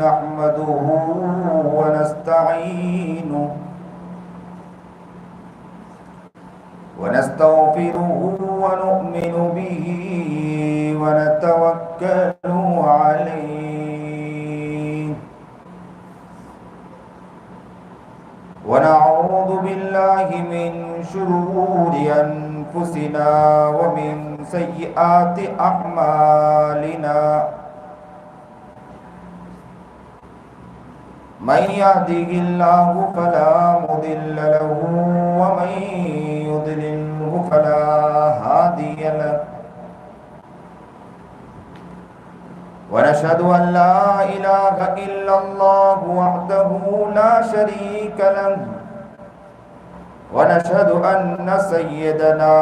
نحمده ونستعينه ونستغفره ونؤمن به ونتوكل عليه ونعوذ بالله من شرور أنفسنا ومن سيئات أعمالنا من يهده الله فلا مضل له ومن يضلله فلا هادي له ونشهد أن لا إله إلا الله وحده لا شريك له ونشهد أن سيدنا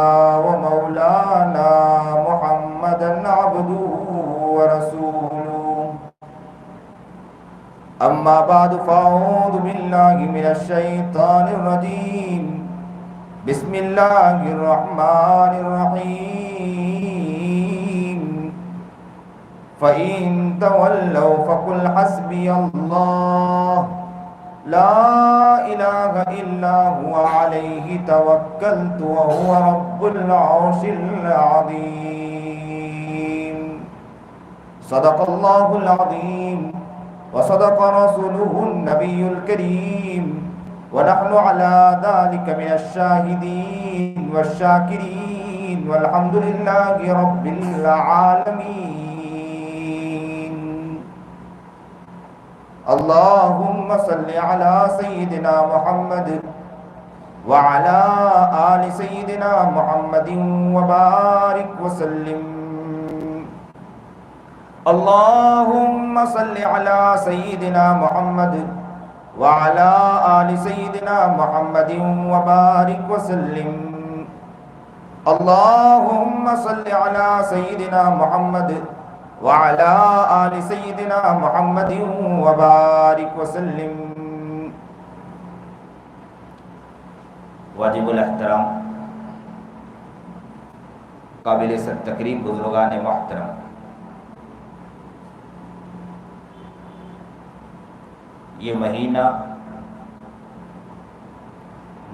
ومولانا محمدا عبده ورسوله أما بعد فأعوذ بالله من الشيطان الرجيم بسم الله الرحمن الرحيم فإن تولوا فقل حسبي الله لا إله إلا هو عليه توكلت وهو رب العرش العظيم صدق الله العظيم وصدق رسوله النبي الكريم ونحن على ذلك من الشاهدين والشاكرين والحمد لله رب العالمين اللهم صل على سيدنا محمد وعلى آل سيدنا محمد وبارك وسلم اللهم صل على سيدنا محمد وعلى آل سيدنا محمد وبارك وسلم اللهم صل على سيدنا محمد وعلى آل سيدنا محمد وبارك وسلم واجب الاحترام قابل تکریم بزرگان محترم، یہ مہینہ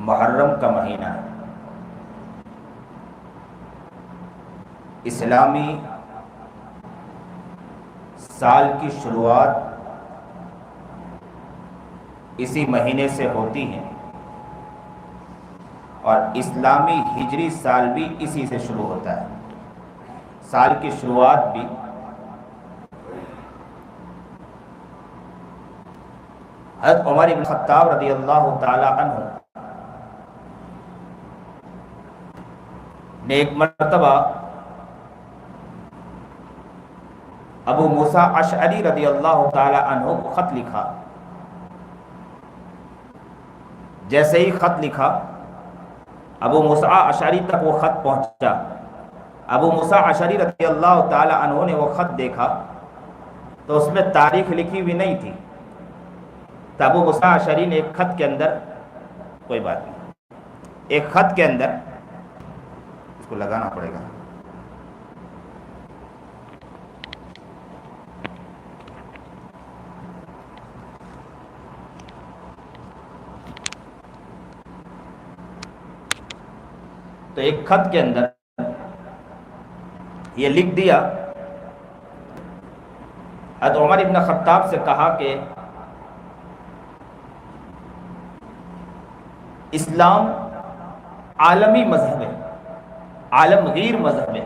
محرم کا مہینہ ہے، اسلامی سال کی شروعات اسی مہینے سے ہوتی ہے اور اسلامی ہجری سال بھی اسی سے شروع ہوتا ہے۔ سال کی شروعات بھی حضرت عمر بن خطاب رضی اللہ تعالی عنہ نے ایک مرتبہ ابو موسیٰ اشعری رضی اللہ تعالی عنہ کو خط لکھا۔ جیسے ہی خط لکھا ابو موسیٰ اشعری تک وہ خط پہنچا۔ ابو موسیٰ اشعری رضی اللہ تعالی عنہ نے وہ خط دیکھا تو اس میں تاریخ لکھی ہوئی نہیں تھی، تو ابو موسیٰ اشعری نے ایک خط کے اندر، کوئی بات نہیں، ایک خط کے اندر اس کو لگانا پڑے گا، تو ایک خط کے اندر یہ لکھ دیا، حضرت عمر ابن خطاب سے کہا کہ اسلام عالمی مذہب ہے، عالمگیر مذہب ہے،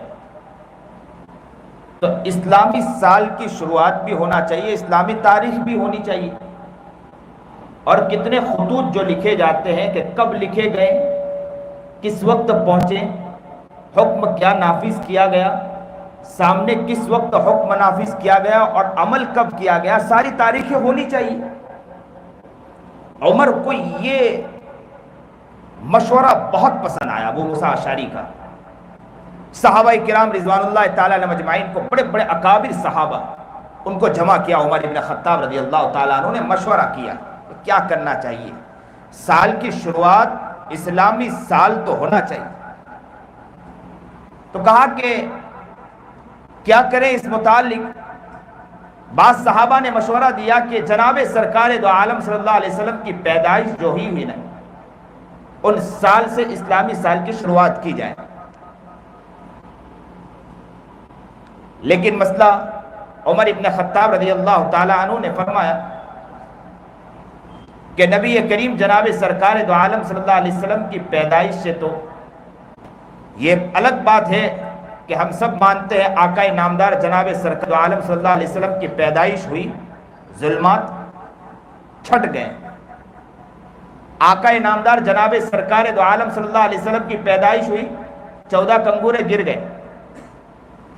تو اسلامی سال کی شروعات بھی ہونا چاہیے، اسلامی تاریخ بھی ہونی چاہیے، اور کتنے خطوط جو لکھے جاتے ہیں کہ کب لکھے گئے، کس وقت پہنچے، حکم کیا نافذ کیا گیا، سامنے کس وقت حکم نافذ کیا گیا اور عمل کب کیا گیا، ساری تاریخیں ہونی چاہیے۔ عمر کو یہ مشورہ بہت پسند آیا ابو موسیٰ اشعری کا۔ صحابہ کرام رضوان اللہ تعالیٰ علیہ مجمعین کو، بڑے بڑے اکابر صحابہ، ان کو جمع کیا، عمر ابن خطاب رضی اللہ تعالیٰ عنہ نے مشورہ کیا کہ کیا کرنا چاہیے، سال کی شروعات اسلامی سال تو ہونا چاہیے۔ تو کہا کہ کیا کریں اس متعلق، بعض صحابہ نے مشورہ دیا کہ جناب سرکار دو عالم صلی اللہ علیہ وسلم کی پیدائش جو ہوئی نا، ان سال سے اسلامی سال کی شروعات کی جائے، لیکن مسئلہ عمر ابن خطاب رضی اللہ تعالی عنہ نے فرمایا کہ نبی کریم جناب سرکار دو عالم صلی اللہ علیہ وسلم کی پیدائش سے تو یہ الگ بات ہے کہ ہم سب مانتے ہیں آقا نامدار جناب سرکار دو عالم صلی اللہ علیہ وسلم کی پیدائش ہوئی، ظلمات چھٹ گئے، آقا نامدار جناب سرکار دو عالم صلی اللہ علیہ وسلم کی پیدائش ہوئی، 14 کنگورے گر گئے،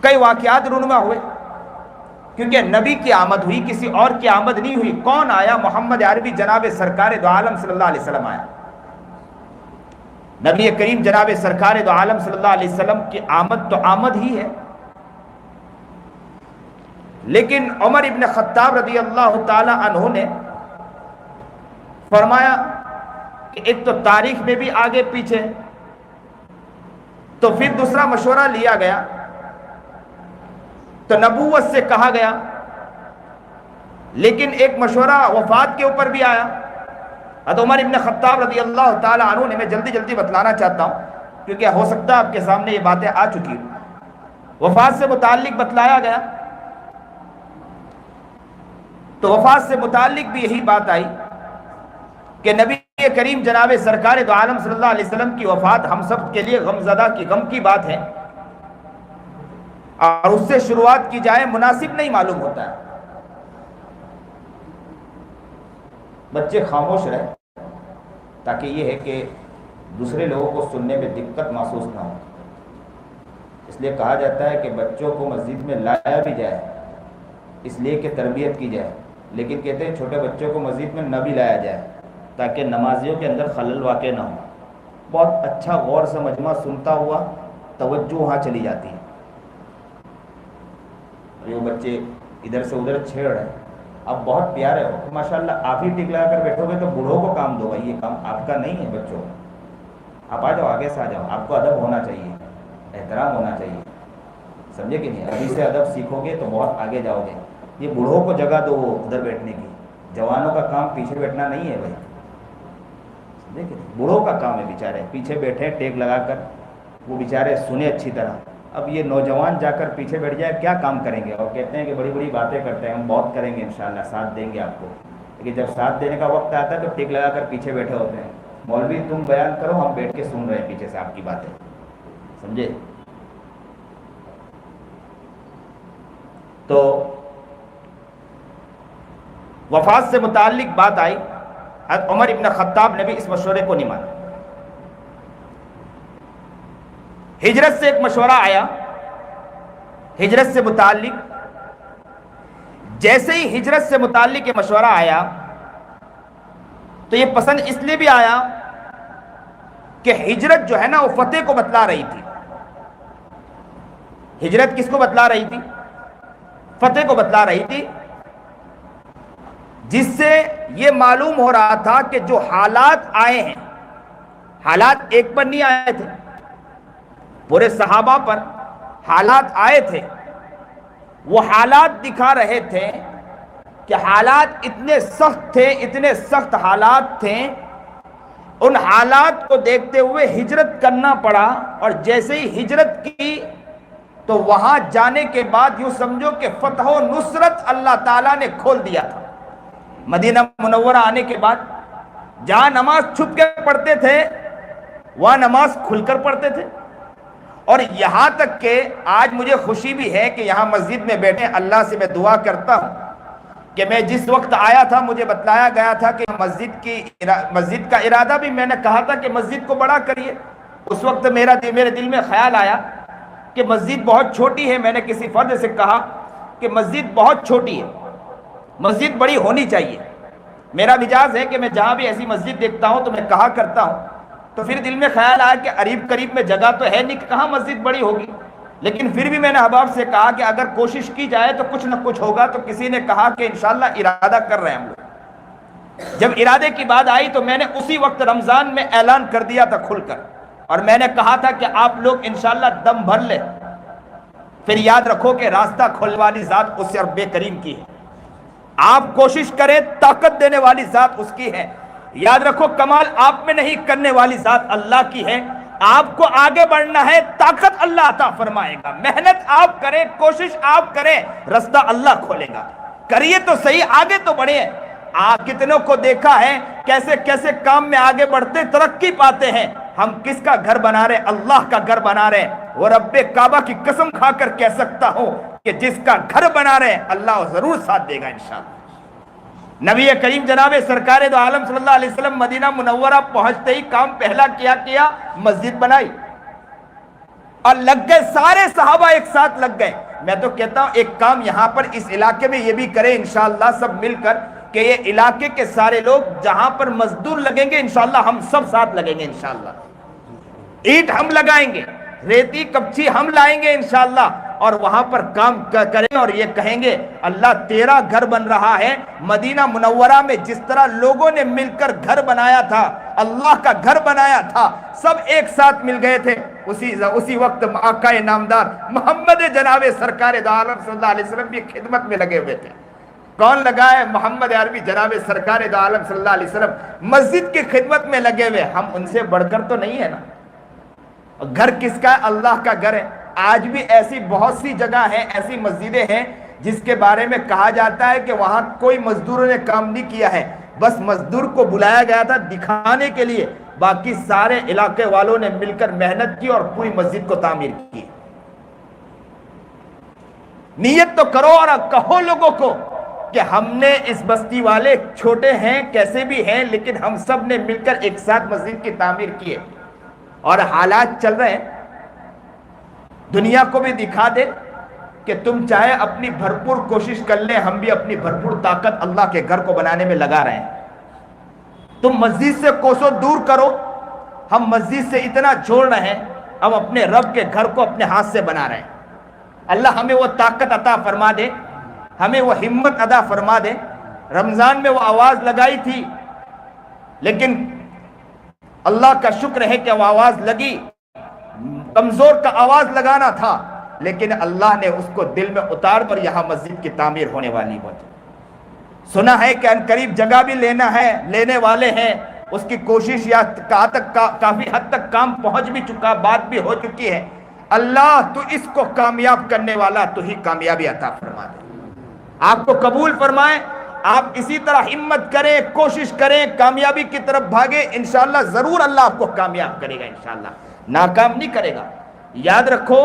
کئی واقعات رونما ہوئے، کیونکہ نبی کی آمد ہوئی، کسی اور کی آمد نہیں ہوئی۔ کون آیا؟ محمد عربی جناب سرکار دو عالم صلی اللہ علیہ وسلم آیا۔ نبی کریم جناب سرکار دو عالم صلی اللہ علیہ وسلم کی آمد تو آمد ہی ہے، لیکن عمر ابن خطاب رضی اللہ تعالی عنہ نے فرمایا کہ ایک تو تاریخ میں بھی آگے پیچھے، تو پھر دوسرا مشورہ لیا گیا، تو نبوت سے کہا گیا، لیکن ایک مشورہ وفات کے اوپر بھی آیا۔ حضرت عمر ابن خطاب رضی اللہ تعالی عنہ نے، میں جلدی جلدی بتلانا چاہتا ہوں کیونکہ ہو سکتا ہے آپ کے سامنے یہ باتیں آ چکی ہیں، وفات سے متعلق بتلایا گیا، تو وفات سے متعلق بھی یہی بات آئی کہ نبی کریم جناب سرکار دو عالم صلی اللہ علیہ وسلم کی وفات ہم سب کے لیے غمزدہ کی غم کی بات ہے، اور اس سے شروعات کی جائے مناسب نہیں معلوم ہوتا ہے۔ بچے خاموش رہے تاکہ یہ ہے کہ دوسرے لوگوں کو سننے میں دقت محسوس نہ ہو، اس لیے کہا جاتا ہے کہ بچوں کو مسجد میں لایا بھی جائے اس لیے کہ تربیت کی جائے، لیکن کہتے ہیں چھوٹے بچوں کو مسجد میں نہ بھی لایا جائے تاکہ نمازیوں کے اندر خلل واقع نہ ہو۔ بہت اچھا غور سے مجمع سنتا ہوا توجہ وہاں چلی جاتی ہے، وہ بچے ادھر سے ادھر چھیڑ رہے ہیں۔ اب بہت پیارے ہو ماشاءاللہ، آپ ہی ٹک لگا کر بیٹھو گے تو بوڑھوں کو کام دو بھائی، یہ کام آپ کا نہیں ہے۔ بچوں آپ آ جاؤ، آگے سے آ جاؤ، آپ کو ادب ہونا چاہیے، احترام ہونا چاہیے، سمجھے کہ نہیں؟ ابھی سے ادب سیکھو گے تو بہت آگے جاؤ گے۔ یہ بوڑھوں کو جگہ دو ادھر بیٹھنے کی، جوانوں کا کام پیچھے بیٹھنا نہیں ہے بھائی، سمجھے کہ نہیں؟ بوڑھوں کا کام ہے، بیچارے پیچھے بیٹھے ٹیک لگا کر، وہ بیچارے سنے اچھی طرح۔ اب یہ نوجوان جا کر پیچھے بیٹھ جائے کیا کام کریں گے؟ اور کہتے ہیں کہ بڑی بڑی باتیں کرتے ہیں، ہم بہت کریں گے انشاءاللہ، ساتھ دیں گے آپ کو، لیکن جب ساتھ دینے کا وقت آتا ہے تو ٹک لگا کر پیچھے بیٹھے ہوتے ہیں۔ مولوی تم بیان کرو، ہم بیٹھ کے سن رہے ہیں پیچھے سے آپ کی باتیں، سمجھے؟ تو وفات سے متعلق بات آئی، حضرت عمر ابن خطاب نے بھی اس مشورے کو نہیں مانا۔ ہجرت سے ایک مشورہ آیا، ہجرت سے متعلق، جیسے ہی ہجرت سے متعلق یہ مشورہ آیا تو یہ پسند اس لیے بھی آیا کہ ہجرت جو ہے نا وہ فتح کو بتلا رہی تھی۔ ہجرت کس کو بتلا رہی تھی؟ فتح کو بتلا رہی تھی، جس سے یہ معلوم ہو رہا تھا کہ جو حالات آئے ہیں، حالات ایک پر نہیں آئے تھے، پورے صحابہ پر حالات آئے تھے، وہ حالات دکھا رہے تھے کہ حالات اتنے سخت تھے، اتنے سخت حالات تھے، ان حالات کو دیکھتے ہوئے ہجرت کرنا پڑا، اور جیسے ہی ہجرت کی تو وہاں جانے کے بعد یوں سمجھو کہ فتح و نصرت اللہ تعالیٰ نے کھول دیا تھا۔ مدینہ منورہ آنے کے بعد جہاں نماز چھپ کے پڑھتے تھے وہاں نماز کھل کر پڑھتے تھے، اور یہاں تک کہ آج مجھے خوشی بھی ہے کہ یہاں مسجد میں بیٹھے اللہ سے میں دعا کرتا ہوں کہ میں جس وقت آیا تھا مجھے بتلایا گیا تھا کہ مسجد کا ارادہ بھی میں نے کہا تھا کہ مسجد کو بڑا کریے۔ اس وقت میرے دل میں خیال آیا کہ مسجد بہت چھوٹی ہے، میں نے کسی فرد سے کہا کہ مسجد بہت چھوٹی ہے، مسجد بڑی ہونی چاہیے۔ میرا مزاج ہے کہ میں جہاں بھی ایسی مسجد دیکھتا ہوں تو میں کہا کرتا ہوں، تو پھر دل میں خیال آیا کہ قریب میں جگہ تو ہے نہیں، کہاں مسجد بڑی ہوگی، لیکن پھر بھی میں نے احباب سے کہا کہ اگر کوشش کی جائے تو کچھ نہ کچھ ہوگا۔ تو کسی نے کہا کہ انشاءاللہ ارادہ کر رہے ہیں ہم لوگ۔ جب ارادے کی بات آئی تو میں نے اسی وقت رمضان میں اعلان کر دیا تھا کھل کر، اور میں نے کہا تھا کہ آپ لوگ انشاءاللہ دم بھر لیں، پھر یاد رکھو کہ راستہ کھولنے والی ذات اس سے بے کریم کی ہے۔ آپ کوشش کریں، طاقت دینے والی ذات اس کی ہے. یاد رکھو کمال آپ میں نہیں، کرنے والی ذات اللہ کی ہے. آپ کو آگے بڑھنا ہے، طاقت اللہ عطا فرمائے گا. محنت آپ کریں، کوشش آپ کریں، رستہ اللہ کھولے گا. کریے تو صحیح، آگے تو بڑھیں. کتنوں کو دیکھا ہے کیسے کیسے کام میں آگے بڑھتے ترقی پاتے ہیں. ہم کس کا گھر بنا رہے؟ اللہ کا گھر بنا رہے. وہ رب کعبہ کی قسم کھا کر کہہ سکتا ہوں کہ جس کا گھر بنا رہے اللہ ضرور ساتھ دے گا انشاءاللہ. نبی کریم جناب سرکار دو عالم صلی اللہ علیہ وسلم مدینہ منورہ پہنچتے ہی کام پہلا کیا مسجد بنائی اور لگ گئے. سارے صحابہ ایک ساتھ لگ گئے. میں تو کہتا ہوں ایک کام یہاں پر اس علاقے میں یہ بھی کریں انشاءاللہ سب مل کر کہ یہ علاقے کے سارے لوگ جہاں پر مزدور لگیں گے انشاءاللہ ہم سب ساتھ لگیں گے انشاءاللہ. اینٹ ہم لگائیں گے، ریتی کپچی ہم لائیں گے انشاءاللہ اور وہاں پر کام کریں اور یہ کہیں گے اللہ تیرا گھر بن رہا ہے. مدینہ منورہ میں جس طرح لوگوں نے مل کر گھر بنایا تھا، اللہ کا گھر بنایا تھا، سب ایک ساتھ مل گئے تھے. اسی وقت آقا نامدار محمد جناب سرکار دو عالم صلی اللہ علیہ وسلم بھی خدمت میں لگے ہوئے تھے. کون لگا ہے؟ محمد عربی جناب سرکار دو عالم صلی اللہ علیہ وسلم مسجد کی خدمت میں لگے ہوئے. ہم ان سے بڑھ کر تو نہیں ہے نا. گھر کس کا ہے؟ اللہ کا گھر ہے. آج بھی ایسی بہت سی جگہ ہیں، ایسی مسجدیں ہیں جس کے بارے میں کہا جاتا ہے کہ وہاں کوئی مزدوروں نے کام نہیں کیا ہے، بس مزدور کو بلایا گیا تھا دکھانے کے لیے، باقی سارے علاقے والوں نے مل کر محنت کی اور پوری مسجد کو تعمیر کی. نیت تو کرو اور کہو لوگوں کو کہ ہم نے اس بستی والے چھوٹے ہیں کیسے بھی ہیں لیکن ہم سب نے مل کر ایک ساتھ مسجد کی تعمیر کی ہے. اور حالات چل رہے ہیں، دنیا کو بھی دکھا دے کہ تم چاہے اپنی بھرپور کوشش کر لیں، ہم بھی اپنی بھرپور طاقت اللہ کے گھر کو بنانے میں لگا رہے ہیں. تم مسجد سے کوسوں دور کرو، ہم مسجد سے اتنا چھوڑ رہے ہیں، ہم اپنے رب کے گھر کو اپنے ہاتھ سے بنا رہے ہیں. اللہ ہمیں وہ طاقت عطا فرما دے، ہمیں وہ ہمت عطا فرما دے. رمضان میں وہ آواز لگائی تھی لیکن اللہ کا شکر ہے کہ وہ آواز لگی. کمزور کا آواز لگانا تھا لیکن اللہ نے اس کو دل میں اتار کر یہاں مسجد کی تعمیر ہونے والی ہو. سنا ہے کہ ان قریب جگہ بھی لینا ہے، لینے والے ہیں. اس کی کوشش یا کافی حد تک کام پہنچ بھی چکا، بات بھی ہو چکی ہے. اللہ تو اس کو کامیاب کرنے والا، تو ہی کامیابی عطا فرما دے. آپ کو قبول فرمائے. آپ اسی طرح ہمت کریں، کوشش کریں، کامیابی کی طرف بھاگیں. انشاءاللہ ضرور اللہ آپ کو کامیاب کرے گا، انشاءاللہ ناکام نہیں کرے گا. یاد رکھو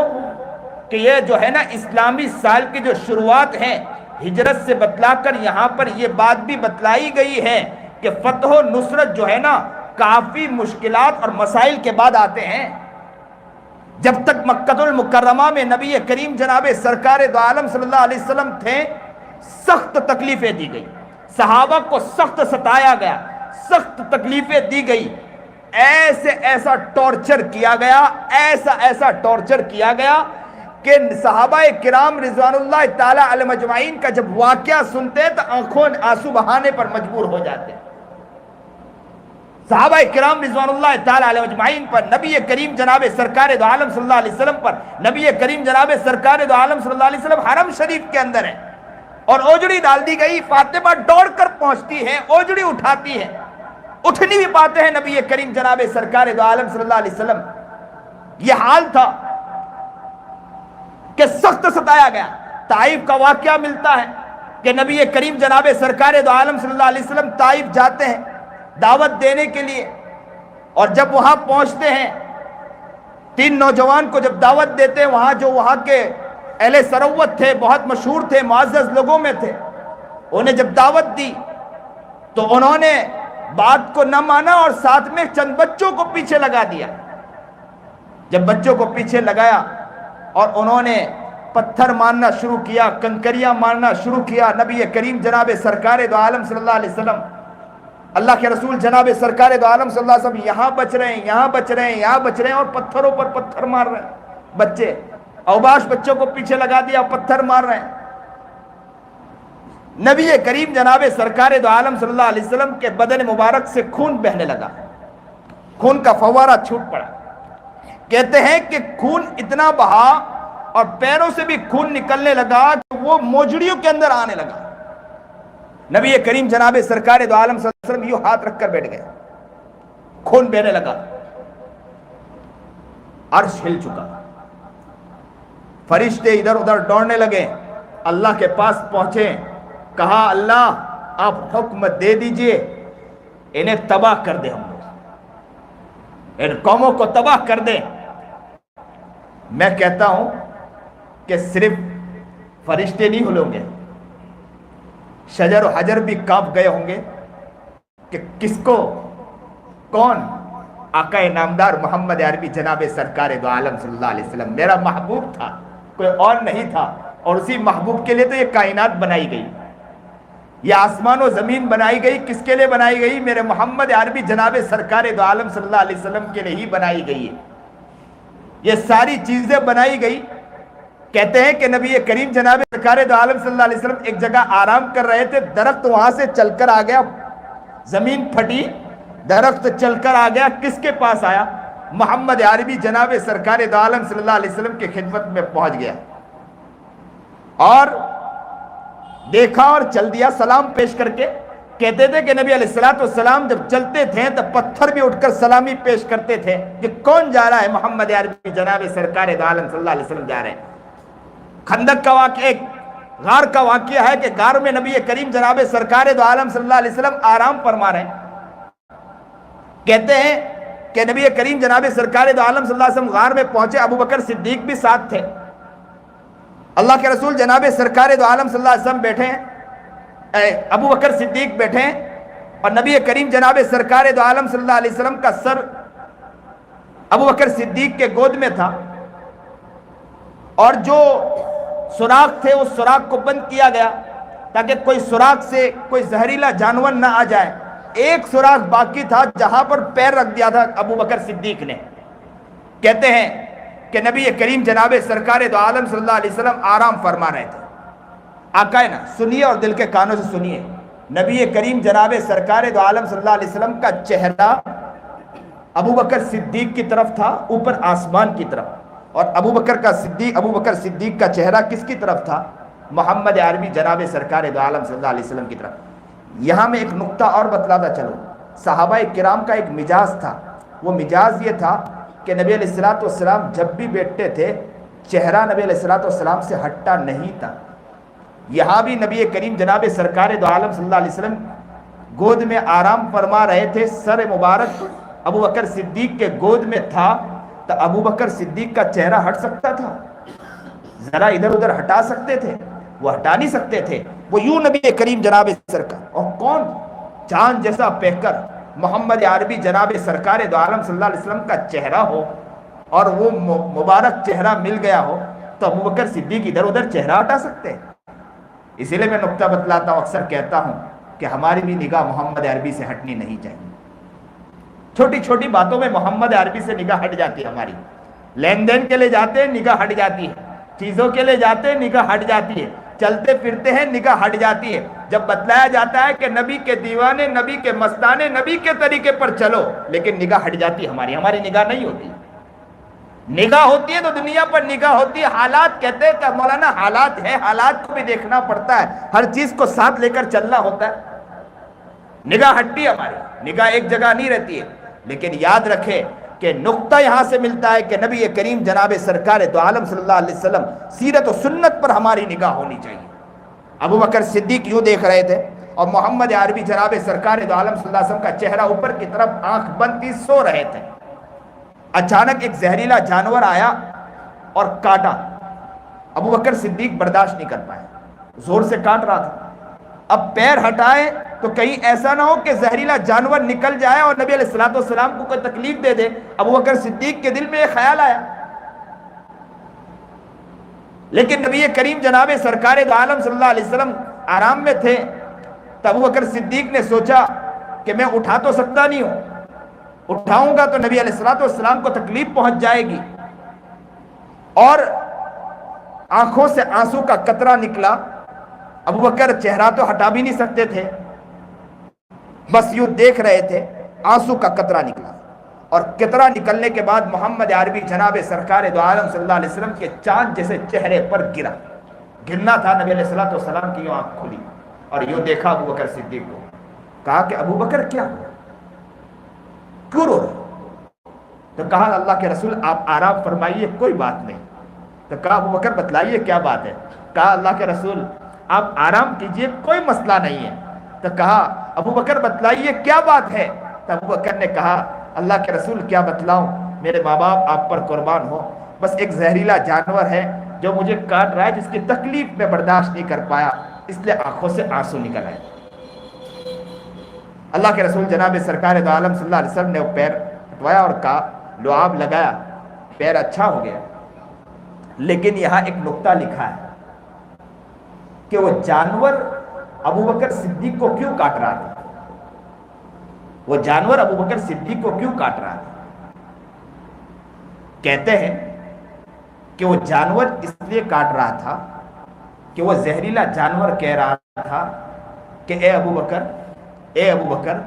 کہ یہ جو ہے نا اسلامی سال کی جو شروعات ہیں ہجرت سے بتلا کر یہاں پر یہ بات بھی بتلائی گئی ہے کہ فتح و نصرت جو ہے نا کافی مشکلات اور مسائل کے بعد آتے ہیں. جب تک مکہ المکرمہ میں نبی کریم جناب سرکار دو عالم صلی اللہ علیہ وسلم تھے سخت تکلیفیں دی گئی، صحابہ کو سخت ستایا گیا، سخت تکلیفیں دی گئی. ایسا ٹارچر کیا گیا، ایسا ٹارچر کیا گیا کہ صحابہ کرام رضوان اللہ تعالی علیہم اجمعین کا جب واقعہ سنتے تو آنکھوں آنسو بہانے پر مجبور ہو جاتے. صحابہ کرام رضوان اللہ تعالی علیہم اجمعین پر، نبی کریم جناب سرکار دو عالم صلی اللہ علیہ وسلم پر، نبی کریم جناب سرکار دو عالم صلی اللہ علیہ وسلم حرم شریف کے اندر ہے اور اوجڑی ڈال دی گئی. فاطمہ دوڑ کر پہنچتی ہے، اوجڑی اٹھاتی ہے، اٹھنی بھی پاتے ہیں نبی کریم جناب سرکار دو عالم صلی اللہ علیہ وسلم. یہ حال تھا کہ سخت ستایا گیا. طائف کا واقعہ ملتا ہے کہ نبی کریم جناب سرکار دو عالم صلی اللہ علیہ وسلم طائف جاتے ہیں دعوت دینے کے لیے اور جب وہاں پہنچتے ہیں 3 نوجوان کو جب دعوت دیتے ہیں وہاں کے اہل ثروت تھے، بہت مشہور تھے، معزز لوگوں میں تھے. انہیں جب دعوت دی تو انہوں نے بات کو نہ مانا اور ساتھ میں چند بچوں کو پیچھے لگا دیا. جب بچوں کو پیچھے لگایا اور انہوں نے پتھر مارنا شروع کیا، کنکریاں مارنا شروع کیا. نبی کریم جناب سرکار دو عالم صلی اللہ علیہ وسلم، اللہ کے رسول جناب سرکار دو عالم صلی اللہ علیہ وسلم یہاں بچ رہے ہیں، یہاں بچ رہے ہیں، یہاں بچ رہے ہیں اور پتھروں پر پتھر مار رہے ہیں. بچے اوباش بچوں کو پیچھے لگا دیا، پتھر مار رہے ہیں. نبی کریم جناب سرکار دو عالم صلی اللہ علیہ وسلم کے بدن مبارک سے خون بہنے لگا، خون کا فوارہ چھوٹ پڑا. کہتے ہیں کہ خون اتنا بہا اور پیروں سے بھی خون نکلنے لگا کہ وہ موجڑیوں کے اندر آنے لگا. نبی کریم جناب سرکار دو عالم صلی اللہ علیہ وسلم یوں ہاتھ رکھ کر بیٹھ گئے، خون بہنے لگا، عرش ہل چکا، فرشتے ادھر ادھر دوڑنے لگے، اللہ کے پاس پہنچے، کہا اللہ آپ حکم دے دیجئے انہیں تباہ کر دے، ہم لوگ ان قوموں کو تباہ کر دیں۔ میں کہتا ہوں کہ صرف فرشتے نہیں ہلیں گے، شجر و حجر بھی کانپ گئے ہوں گے کہ کس کو، کون؟ آقا نامدار محمد عربی جناب سرکار دو عالم صلی اللہ علیہ وسلم میرا محبوب تھا، کوئی اور نہیں تھا، اور اسی محبوب کے لیے تو یہ کائنات بنائی گئی، یہ آسمان و زمین بنائی گئی، کس کے لیے بنائی گئی؟ میرے محمد عربی جناب سرکار دو عالم صلی اللہ علیہ وسلم کے لیے ہی بنائی گئی ہے۔ یہ ساری چیزیں بنائی گئی۔ کہتے ہیں کہ نبی کریم جناب سرکار دو عالم صلی اللہ علیہ وسلم ایک جگہ آرام کر رہے تھے، درخت وہاں سے چل کر آ گیا، زمین پھٹی، درخت چل کر آ گیا، کس کے پاس آیا؟ محمد عربی جناب سرکار دو عالم صلی اللہ علیہ وسلم کی خدمت میں پہنچ گیا اور دیکھا اور چل دیا سلام پیش کر کے۔ کہتے تھے کہ نبی علیہ الصلوۃ والسلام جب چلتے تھے تو پتھر بھی اٹھ کر سلامی پیش کرتے تھے کہ کون جا رہا ہے؟ محمد عربی جناب سرکار دو عالم صلی اللہ علیہ وسلم جا رہے ہیں۔ خندق کا واقعہ، ایک غار کا واقعہ ہے کہ غار میں نبی کریم جناب سرکار دو عالم صلی اللہ علیہ وسلم آرام فرما رہے ہیں۔ کہتے ہیں کہ نبی کریم جناب سرکار دو عالم صلی اللہ علیہ وسلم غار میں پہنچے، ابو بکر صدیق بھی ساتھ تھے، اللہ کے رسول جناب سرکار دو عالم صلی اللہ علیہ وسلم بیٹھے ہیں، ابو بکر صدیق بیٹھے ہیں، اور نبی کریم جناب سرکار دو عالم صلی اللہ علیہ وسلم کا سر ابو بکر صدیق کے گود میں تھا، اور جو سوراخ تھے اس سوراخ کو بند کیا گیا تاکہ کوئی سوراخ سے کوئی زہریلا جانور نہ آ جائے۔ ایک سوراخ باقی تھا جہاں پر پیر رکھ دیا تھا ابو بکر صدیق نے۔ کہتے ہیں کہ نبی کریم جناب سرکار دو عالم صلی اللہ علیہ وسلم آرام فرما رہے تھے۔ آقا ہے نا، سنیے اور دل کے کانوں سے سنیے، نبی کریم جناب سرکار دو عالم صلی اللہ علیہ وسلم کا چہرہ ابو بکر صدیق کی طرف تھا، اوپر آسمان کی طرف، اور ابو بکر صدیق کا چہرہ کس کی طرف تھا؟ محمد عربی جناب سرکار دو عالم صلی اللہ علیہ وسلم کی طرف۔ یہاں میں ایک نقطہ اور بتلاتا چلوں، صحابہ کرام کا ایک مجاز تھا، وہ مجاز یہ تھا کہ نبی علیہ الصلوۃ والسلام جب بھی بیٹھتے تھے چہرہ نبی علیہ الصلوۃ والسلام سے ہٹتا نہیں تھا۔ یہاں بھی نبی کریم جناب سرکار دو عالم صلی اللہ علیہ وسلم گود میں آرام فرما رہے تھے، سر مبارک ابو بکر صدیق کے گود میں تھا، تو ابو بکر صدیق کا چہرہ ہٹ سکتا تھا؟ ذرا ادھر ادھر ہٹا سکتے تھے؟ وہ ہٹا نہیں سکتے تھے، وہ یوں نبی کریم جناب سرکار، اور کون؟ چاند جیسا پیکر محمد عربی جناب سرکار دو عالم صلی اللہ علیہ وسلم کا چہرہ ہو اور وہ مبارک چہرہ مل گیا ہو تو ابو بکر صدیق ادھر ادھر چہرہ ہٹا سکتے ہیں؟ اسی لیے میں نقطہ بتلاتا ہوں، اکثر کہتا ہوں کہ ہماری بھی نگاہ محمد عربی سے ہٹنی نہیں چاہیے۔ چھوٹی چھوٹی باتوں میں محمد عربی سے نگاہ ہٹ جاتی ہے ہماری، لین دین کے لے جاتے ہیں نگاہ ہٹ جاتی ہے، چیزوں کے لے جاتے ہیں نگاہ ہٹ جاتی ہے، چلتے پھرتے ہیں نگاہ ہٹ جاتی ہے۔ جب بتلایا جاتا ہے کہ نبی کے دیوانے، نبی کے مستانے، نبی کے طریقے پر چلو، لیکن نگاہ ہٹ جاتی ہے ہماری نگاہ نہیں ہوتی۔ نگاہ ہوتی ہے تو دنیا پر نگاہ ہوتی ہے، حالات کہتے ہیں کہ مولانا حالات ہے، حالات کو بھی دیکھنا پڑتا ہے، ہر چیز کو ساتھ لے کر چلنا ہوتا ہے۔ نگاہ ہٹتی ہے ہماری، نگاہ ایک جگہ نہیں رہتی ہے، لیکن یاد رکھے کہ نقطہ یہاں سے ملتا ہے کہ نبی کریم جناب سرکار دو عالم صلی اللہ علیہ وسلم سیرت و سنت پر ہماری نگاہ ہونی چاہیے۔ ابو بکر صدیق یوں دیکھ رہے تھے اور محمد عربی جناب سرکار دو عالم صلی اللہ علیہ وسلم کا چہرہ اوپر کی طرف، آنکھ بند تھی، سو رہے تھے۔ اچانک ایک زہریلا جانور آیا اور کاٹا، ابو بکر صدیق برداشت نہیں کر پائے، زور سے کاٹ رہا تھا۔ اب پیر ہٹائے تو کہیں ایسا نہ ہو کہ زہریلا جانور نکل جائے اور نبی علیہ الصلوۃ والسلام کو کوئی تکلیف دے دے۔ ابو بکر صدیق کے دل میں یہ خیال آیا، لیکن نبی کریم جناب سرکار دو عالم صلی اللہ علیہ وسلم آرام میں تھے، تو ابو بکر صدیق نے سوچا کہ میں اٹھا تو سکتا نہیں ہوں، اٹھاؤں گا تو نبی علیہ الصلوۃ والسلام کو تکلیف پہنچ جائے گی، اور آنکھوں سے آنسو کا قطرہ نکلا۔ ابو بکر چہرہ تو ہٹا بھی نہیں سکتے تھے، بس یوں دیکھ رہے تھے، آنسو کا قطرہ نکلا، اور قطرہ نکلنے کے بعد محمد عربی جناب سرکار دو عالم صلی اللہ علیہ وسلم کے چاند جیسے چہرے پر گرا۔ گرنا تھا، نبی علیہ الصلوۃ والسلام کی آنکھ کھلی اور یوں دیکھا ابو بکر صدیق کو، کہا کہ ابو بکر کیا ہوا، کیوں رو رہے؟ تو کہا اللہ کے رسول آپ آرام فرمائیے، کوئی بات نہیں۔ تو کہا ابو بکر بتلائیے کیا بات ہے؟ کہا اللہ کے رسول آپ آرام کیجئے، کوئی مسئلہ نہیں ہے۔ تو کہا ابو بکر بتلائیے کیا بات ہے؟ تو ابو بکر نے کہا اللہ کے رسول کیا بتلاؤں، میرے ماں باپ آپ پر قربان ہو، بس ایک زہریلا جانور ہے جو مجھے کاٹ رہا ہے، جس کی تکلیف میں برداشت نہیں کر پایا، اس لیے آنکھوں سے آنسو نکل آئے۔ اللہ کے رسول جناب سرکار دو عالم صلی اللہ علیہ وسلم نے وہ پیر ہٹوایا اور کہا لعاب لگایا، پیر اچھا ہو گیا، لیکن یہاں ایک نقطہ لکھا ہے کہ وہ جانور ابو بکر صدیق کو کیوں کاٹ رہا تھا، وہ جانور ابو بکر صدیق کو کیوں کاٹ رہا تھا؟ کہتے ہیں کہ وہ جانور اس لیے کاٹ رہا تھا کہ وہ زہریلا جانور کہہ رہا تھا کہ اے ابو بکر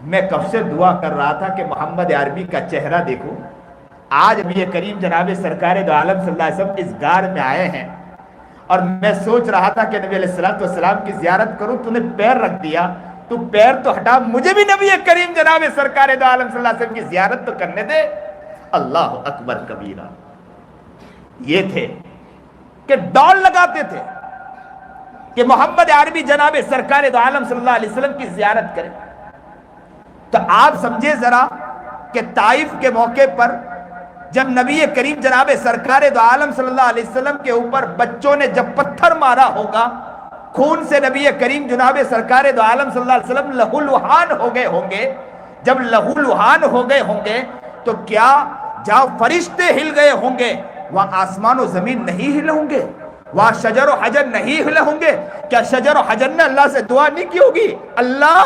میں کب سے دعا کر رہا تھا کہ محمد عربی کا چہرہ دیکھوں، آج نبی کریم جناب سرکار دو عالم صلی اللہ علیہ وسلم اس غار میں آئے ہیں اور میں سوچ رہا تھا کہ نبی علیہ السلام کی زیارت کروں، تو نے پیر رکھ دیا، تو پیر تو ہٹا، مجھے بھی نبی کریم جناب سرکار دو عالم صلی اللہ علیہ وسلم کی زیارت تو کرنے دے۔ اللہ اکبر کبیرہ، یہ تھے کہ دوڑ لگاتے تھے کہ محمد عربی جناب سرکار دو عالم صلی اللہ علیہ وسلم کی زیارت کریں۔ تو آپ سمجھے ذرا کہ طائف کے موقع پر جب نبی کریم جناب سرکار دو عالم صلی اللہ علیہ وسلم کے اوپر بچوں نے جب پتھر مارا ہوگا، خون سے نبی کریم جناب سرکار دو عالم صلی اللہ علیہ وسلم لہولہان ہو گئے ہوں گے، جب لہولہان ہو گئے ہوں گے تو کیا جہاں فرشتے ہل گئے ہوں گے وہاں آسمان و زمین نہیں ہلے ہوں گے؟ وہاں شجر و حجر نہیں ہلے ہوں گے؟ کیا شجر و حجر نے اللہ سے دعا نہیں کی ہوگی، اللہ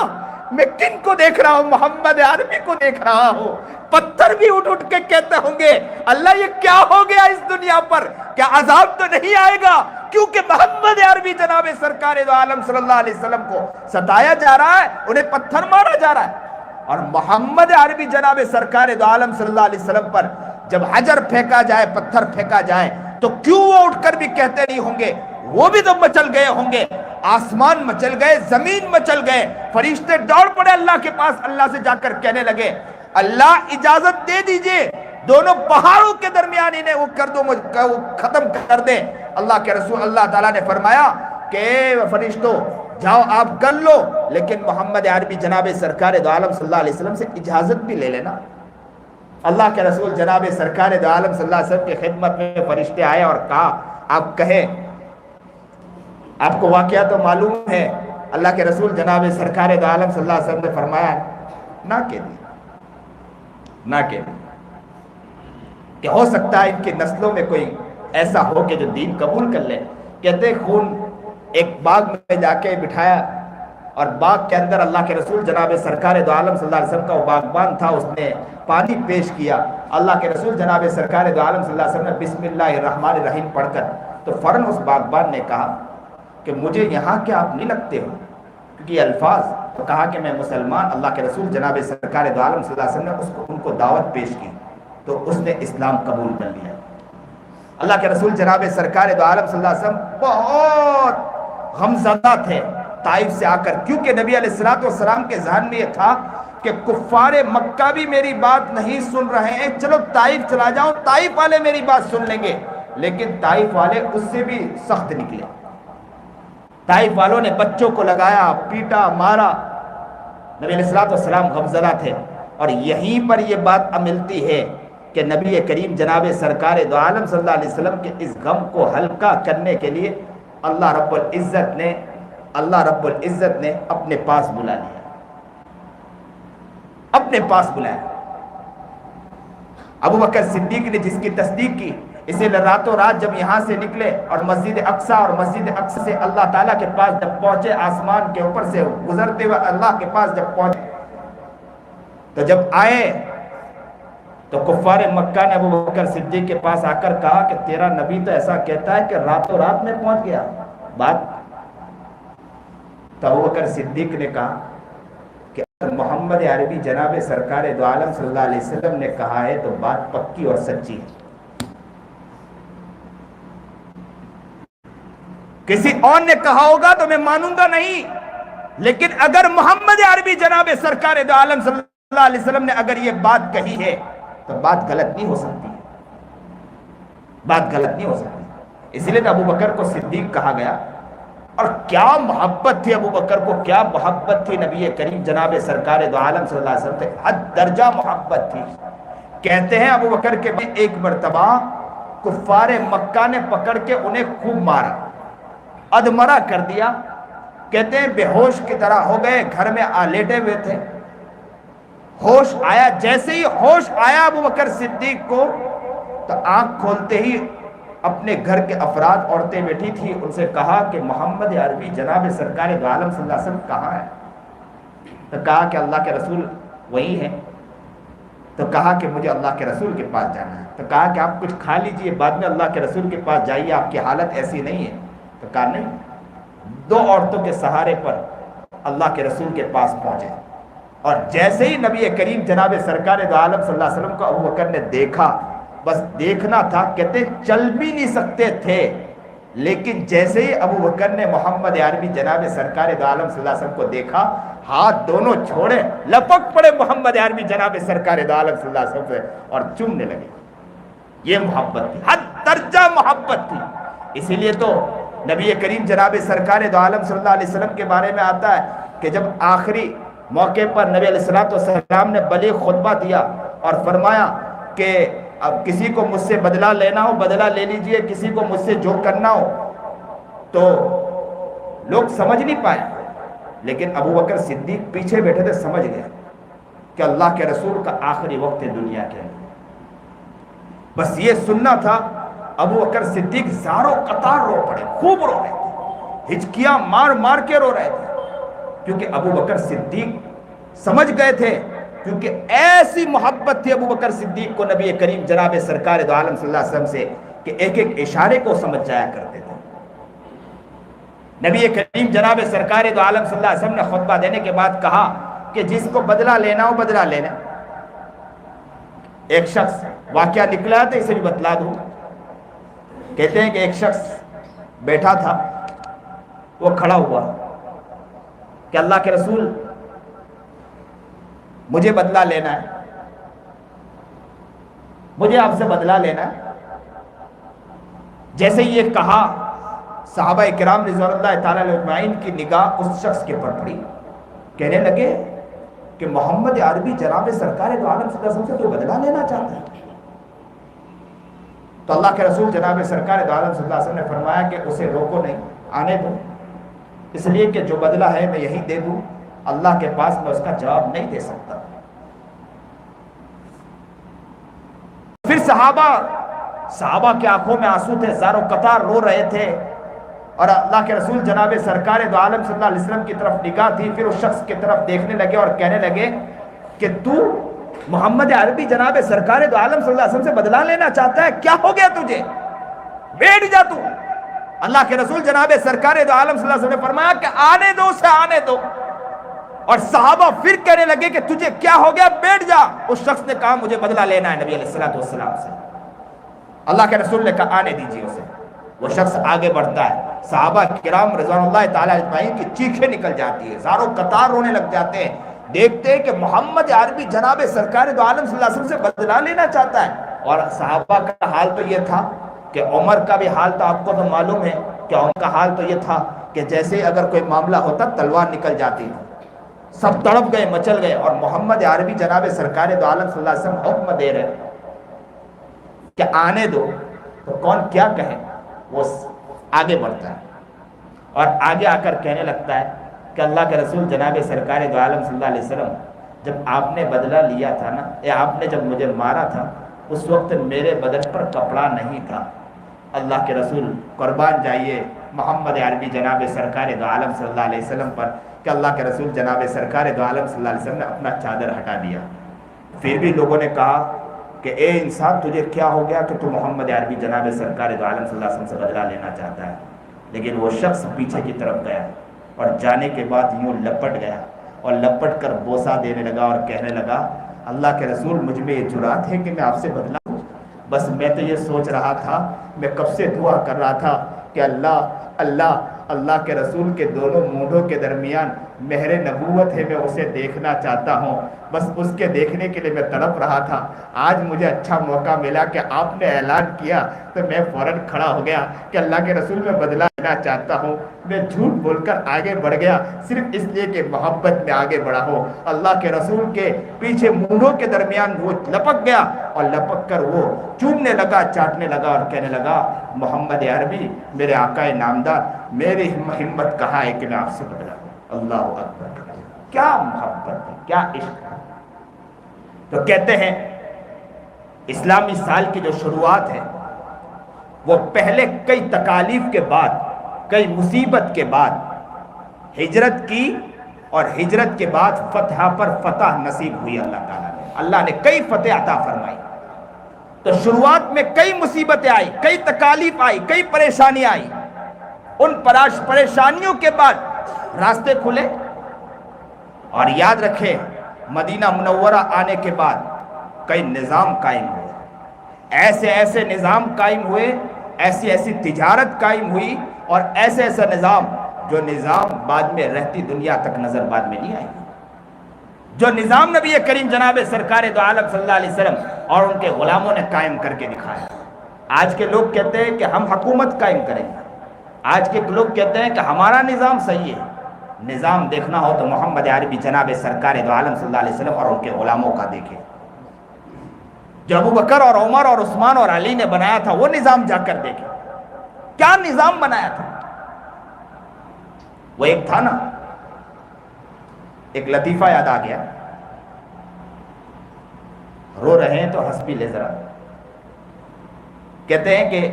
میں کن کو دیکھ رہا ہوں؟ محمد عربی کو دیکھ رہا ہوں۔ پتھر بھی اٹھ اٹھ کے کہتے ہوں گے اللہ یہ کیا ہو گیا اس دنیا پر، کیا عذاب تو نہیں آئے گا؟ کیونکہ محمد عربی جناب سرکار دو عالم صلی اللہ علیہ وسلم کو ستایا جا رہا ہے، انہیں پتھر مارا جا رہا ہے، اور محمد عربی جناب سرکار دو عالم صلی اللہ علیہ وسلم پر جب حجر پھینکا جائے، پتھر پھینکا جائے، تو کیوں وہ اٹھ کر بھی کہتے نہیں ہوں گے؟ وہ بھی تو مچل گئے ہوں گے، آسمان مچل گئے، زمین مچل گئے، فرشتے دوڑ پڑے اللہ کے پاس، اللہ سے جا کر کہنے لگے اللہ اجازت دے دیجئے دونوں پہاڑوں کے درمیان انہیں وہ کر دو، وہ ختم کر دیں۔ اللہ کے رسول اللہ تعالیٰ نے فرمایا کہ فرشتوں جاؤ آپ کر لو، لیکن محمد عربی جناب سرکار دو عالم صلی اللہ علیہ وسلم سے اجازت بھی لے لینا۔ اللہ کے رسول جناب سرکار دو عالم صلی اللہ علیہ وسلم کی خدمت میں فرشتے آئے اور کہا آپ کہیں، آپ کو واقعہ تو معلوم ہے۔ اللہ کے رسول جناب سرکار دو عالم صلی اللہ علیہ وسلم نے فرمایا نہ کہ کہ ہو سکتا ہے ان کی نسلوں میں کوئی ایسا ہو کہ جو دین قبول کر لے۔ کہتے خون ایک باغ میں جا کے بٹھایا اور باغ کے اندر اللہ کے رسول جناب سرکار دو عالم صلی اللہ علیہ وسلم کا وہ باغبان تھا، اس نے پانی پیش کیا۔ اللہ کے رسول جناب سرکار دو عالم صلی اللہ علیہ وسلم نے بسم اللہ الرحمن الرحیم پڑھ کر تو فوراً اس باغبان نے کہا کہ مجھے یہاں کے آپ نہیں لگتے ہو، کیونکہ یہ الفاظ تو کہا کہ میں مسلمان۔ اللہ کے رسول جناب سرکار دو عالم صلی اللہ علیہ وسلم نے ان کو دعوت پیش کی تو اس نے اسلام قبول کر لیا۔ اللہ کے رسول جناب سرکار دو عالم صلی اللہ علیہ وسلم بہت غمزدہ تھے طائف سے آ کر، کیونکہ نبی علیہ السلام کے ذہن میں یہ تھا کہ کفار مکہ بھی میری بات نہیں سن رہے ہیں، چلو طائف چلا جاؤں، طائف والے میری بات سن لیں گے۔ لیکن طائف والے اس سے بھی سخت نکلے، طائف والوں نے بچوں کو لگایا، پیٹا، مارا۔ نبی علیہ السلام غمزدہ تھے، اور یہیں پر یہ بات ملتی ہے کہ نبی کریم جناب سرکار دو عالم صلی اللہ علیہ وسلم کے اس غم کو ہلکا کرنے کے لیے اللہ رب العزت نے اپنے پاس بلا لیا، اپنے پاس بلایا۔ ابو بکر صدیق نے جس کی تصدیق کی، اسے راتوں رات جب یہاں سے نکلے اور مسجد اقصیٰ اور مسجد اقصیٰ سے اللہ تعالیٰ کے پاس جب پہنچے، آسمان کے اوپر سے گزرتے ہوئے اللہ کے پاس جب پہنچے، تو جب آئے تو کفار مکہ نے ابو بکر صدیق کے پاس آ کر کہا کہ تیرا نبی تو ایسا کہتا ہے کہ راتوں رات میں پہنچ گیا بات۔ تو ابو بکر صدیق نے کہا کہ محمد عربی جناب سرکار دو عالم صلی اللہ علیہ وسلم نے کہا ہے تو بات پکی اور سچی ہے۔ کسی اور نے کہا ہوگا تو میں مانوں گا نہیں، لیکن اگر محمد عربی جناب سرکار دو عالم صلی اللہ علیہ وسلم نے اگر یہ بات کہی ہے تو بات غلط نہیں ہو سکتی، بات غلط نہیں ہو سکتی۔ اس لیے تو ابو بکر کو صدیق کہا گیا، اور کیا محبت تھی ابو بکر کو، کیا محبت تھی نبی کریم جناب سرکار دو عالم صلی اللہ علیہ وسلم سے، حد درجہ محبت تھی۔ کہتے ہیں ابو بکر کے بھی ایک مرتبہ کفار مکہ نے پکڑ کے انہیں خوب مارا، ادمرا کر دیا، کہتے ہیں بے ہوش کی طرح ہو گئے، گھر میں لیٹے ہوئے تھے، ہوش آیا، جیسے ہی ہوش آیا ابو بکر صدیق کو تو آنکھ کھولتے ہی اپنے گھر کے افراد، عورتیں بیٹھی تھی، ان سے کہا کہ محمد عربی جناب سرکار دو عالم صلی اللہ علیہ وسلم کہاں ہے؟ تو کہا کہ اللہ کے رسول وہی ہیں۔ تو کہا کہ مجھے اللہ کے رسول کے پاس جانا ہے۔ تو کہا کہ آپ کچھ کھا لیجئے، بعد میں اللہ کے رسول کے پاس جائیے، آپ کی حالت ایسی نہیں ہے۔ تو کہا نہیں، دو عورتوں کے سہارے پر اللہ کے رسول کے پاس پہنچے، اور جیسے ہی نبی کریم جناب سرکار دو عالم صلی اللہ علیہ وسلم کو ابو بکر نے دیکھا، بس دیکھنا تھا، کہتے چل بھی نہیں سکتے تھے، لیکن جیسے ہی ابو بکر نے محمد عربی جناب سرکار دو عالم صلی اللہ علیہ وسلم کو دیکھا، ہاتھ دونوں چھوڑے، لپک پڑے محمد عربی جناب سرکار دو عالم صلی اللہ علیہ وسلم سے اور چومنے لگے۔ یہ محبت تھی، حد درجہ محبت تھی۔ اسی لیے تو نبی کریم جناب سرکار دو عالم صلی اللہ علیہ وسلم کے بارے میں آتا ہے کہ جب آخری موقع پر نبی علیہ السلام نے بلیغ خطبہ دیا اور فرمایا کہ اب کسی کو مجھ سے بدلہ لینا ہو بدلہ لے لیجئے، کسی کو مجھ سے جو کرنا ہو، تو لوگ سمجھ نہیں پائے، لیکن ابو بکر صدیق پیچھے بیٹھے تھے، سمجھ گئے کہ اللہ کے رسول کا آخری وقت ہے دنیا کے اندر۔ بس یہ سننا تھا۔ ابو بکر صدیق زاروں قطار رو پڑے، خوب رو رہے تھے، ہچکیاں مار مار کے رو رہے تھے، کیونکہ ابو بکر صدیق سمجھ گئے تھے، کیونکہ ایسی محبت تھی ابو بکر صدیق کو نبی کریم جناب سرکار دو عالم صلی اللہ علیہ وسلم سے کہ ایک ایک اشارے کو سمجھ جایا کرتے تھے۔ نبی کریم جناب سرکار دو عالم صلی اللہ علیہ وسلم نے خطبہ دینے کے بعد کہا کہ جس کو بدلہ لینا ہو بدلہ لینا۔ ایک شخص واقعہ نکلا تو اسے بھی بتلا دوں۔ کہتے ہیں کہ ایک شخص بیٹھا تھا، وہ کھڑا ہوا کہ اللہ کے رسول مجھے بدلہ لینا ہے، مجھے آپ سے بدلہ لینا ہے۔ جیسے یہ کہا، صحابہ اکرام رضوان اللہ تعالیٰ علیہ اجمعین کی نگاہ اس شخص کے پر پڑی، کہنے لگے کہ محمد عربی جناب سرکار دو عالم صلی اللہ علیہ وسلم سے تو بدلہ لینا چاہتا ہے۔ تو اللہ کے رسول جناب سرکار دو عالم صلی اللہ علیہ وسلم نے فرمایا کہ اسے روکو نہیں، آنے دو، اس لیے کہ جو بدلہ ہے میں یہی دے دوں، اللہ کے پاس میں اس کا جواب نہیں دے سکتا۔ پھر صحابہ کی آنکھوں میں آنسو تھے، زاروں قطار رو رہے تھے، اور اللہ کے رسول جناب سرکار دو عالم صلی اللہ علیہ وسلم کی طرف نگاہ تھی۔ پھر اس شخص کی طرف دیکھنے لگے اور کہنے لگے کہ تو محمد عربی جناب سرکار دو عالم صلی اللہ علیہ وسلم سے بدلہ لینا چاہتا ہے، کیا ہو گیا تجھے؟ بیٹھ جا تو۔ اللہ کے رسول جناب سرکار دو عالم صلی اللہ علیہ وسلم نے فرمایا کہ آنے دو اسے، آنے دو۔ اور صحابہ پھر کہنے لگے کہ تجھے کیا ہو گیا، بیٹھ جا۔ اس شخص نے کہا مجھے بدلہ لینا ہے نبی علیہ السلام سے۔ اللہ کے رسول نے کہا آنے دیجیے اسے۔ وہ شخص آگے بڑھتا ہے، صحابہ کرام رضوان اللہ تعالیٰ اجمعین کی چیخیں نکل جاتی ہے، زاروں قطار رونے لگ جاتے ہیں، دیکھتے ہیں کہ محمد عربی جناب سرکار دو عالم صلی اللہ علیہ وسلم سے بدلہ لینا چاہتا ہے۔ اور صحابہ کا حال تو یہ تھا کہ عمر کا بھی حال تو آپ کو تو معلوم ہے کہ عمر کا حال تو یہ تھا کہ جیسے اگر کوئی معاملہ ہوتا تلوار نکل جاتی، سب تڑپ گئے، مچل گئے، اور محمد عربی جناب سرکار دو عالم صلی اللہ علیہ وسلم حکم دے رہے کہ آنے دو، تو کون کیا کہے، وہ آگے بڑھتا ہے اور آگے آ کر کہنے لگتا ہے کہ اللہ کے رسول جناب سرکار دو عالم صلی اللہ علیہ وسلم، جب آپ نے بدلہ لیا تھا نا، یا آپ نے جب مجھے مارا تھا، اس وقت میرے بدن پر کپڑا نہیں تھا۔ اللہ کے رسول قربان جائیے محمد عربی جناب سرکار دو عالم صلی اللہ علیہ وسلم پر کہ اللہ کے رسول جناب سرکار دو عالم صلی اللہ علیہ وسلم نے اپنا چادر ہٹا دیا۔ پھر بھی لوگوں نے کہا کہ اے انسان تجھے کیا ہو گیا کہ تو محمد عربی جناب سرکار دو عالم صلی اللہ علیہ وسلم سے بدلہ لینا چاہتا ہے؟ لیکن وہ شخص پیچھے کی طرف گیا اور جانے کے بعد یوں لپٹ گیا اور لپٹ کر بوسہ دینے لگا اور کہنے لگا اللہ کے رسول مجھ میں یہ جرات ہے کہ میں آپ سے بدلہ لوں؟ بس میں تو یہ سوچ رہا تھا، میں کب سے دعا کر رہا تھا کہ اللہ اللہ اللہ کے رسول کے دونوں مونڈوں کے درمیان مہر نبوت ہے، میں اسے دیکھنا چاہتا ہوں، بس اس کے دیکھنے کے لیے میں تڑپ رہا تھا۔ آج مجھے اچھا موقع ملا کہ آپ نے اعلان کیا تو میں فوراً کھڑا ہو گیا کہ اللہ کے رسول میں بدلہ لینا چاہتا ہوں۔ میں جھوٹ بول کر آگے بڑھ گیا صرف اس لیے کہ محبت میں آگے بڑھا ہو۔ اللہ کے رسول کے پیچھے مونڈوں کے درمیان وہ لپک گیا اور لپک کر وہ چومنے لگا، چاٹنے لگا اور کہنے لگا محمد عربی میرے آقا نامدار، میری ہمت کہاں ہے کہ میں آپ سے بدلا ہوں۔ اللہ اکبر، کیا محبت ہے، کیا عشق ہے۔ تو کہتے ہیں اسلامی سال کی جو شروعات ہے وہ پہلے کئی تکالیف کے بعد، کئی مصیبت کے بعد ہجرت کی، اور ہجرت کے بعد فتح پر فتح نصیب ہوئی اللہ تعالیٰ نے۔ اللہ نے کئی فتح عطا فرمائی۔ تو شروعات میں کئی مصیبتیں آئی، کئی تکالیف آئی، کئی پریشانی آئی۔ ان پریشانیوں کے بعد راستے کھلے، اور یاد رکھیں مدینہ منورہ آنے کے بعد کئی نظام قائم ہوئے، ایسے ایسے نظام قائم ہوئے، ایسی ایسی تجارت قائم ہوئی، اور ایسے ایسا نظام جو نظام بعد میں رہتی دنیا تک نظر بعد میں نہیں آئی، جو نظام نبی کریم جناب سرکار دو عالم صلی اللہ علیہ وسلم اور ان کے غلاموں نے قائم کر کے دکھایا۔ آج کے لوگ کہتے ہیں کہ ہم حکومت قائم کریں گے، آج کے لوگ کہتے ہیں کہ ہمارا نظام صحیح ہے۔ نظام دیکھنا ہو تو محمد عربی جناب سرکار دو عالم صلی اللہ علیہ وسلم اور ان کے غلاموں کا دیکھیں۔ جو ابو بکر اور عمر اور عثمان اور علی نے بنایا تھا وہ نظام جا کر دیکھیں، کیا نظام بنایا تھا۔ وہ ایک تھا نا، ایک لطیفہ یاد آ گیا، رو رہے ہیں تو ہنس بھی لے ذرا۔ کہتے ہیں کہ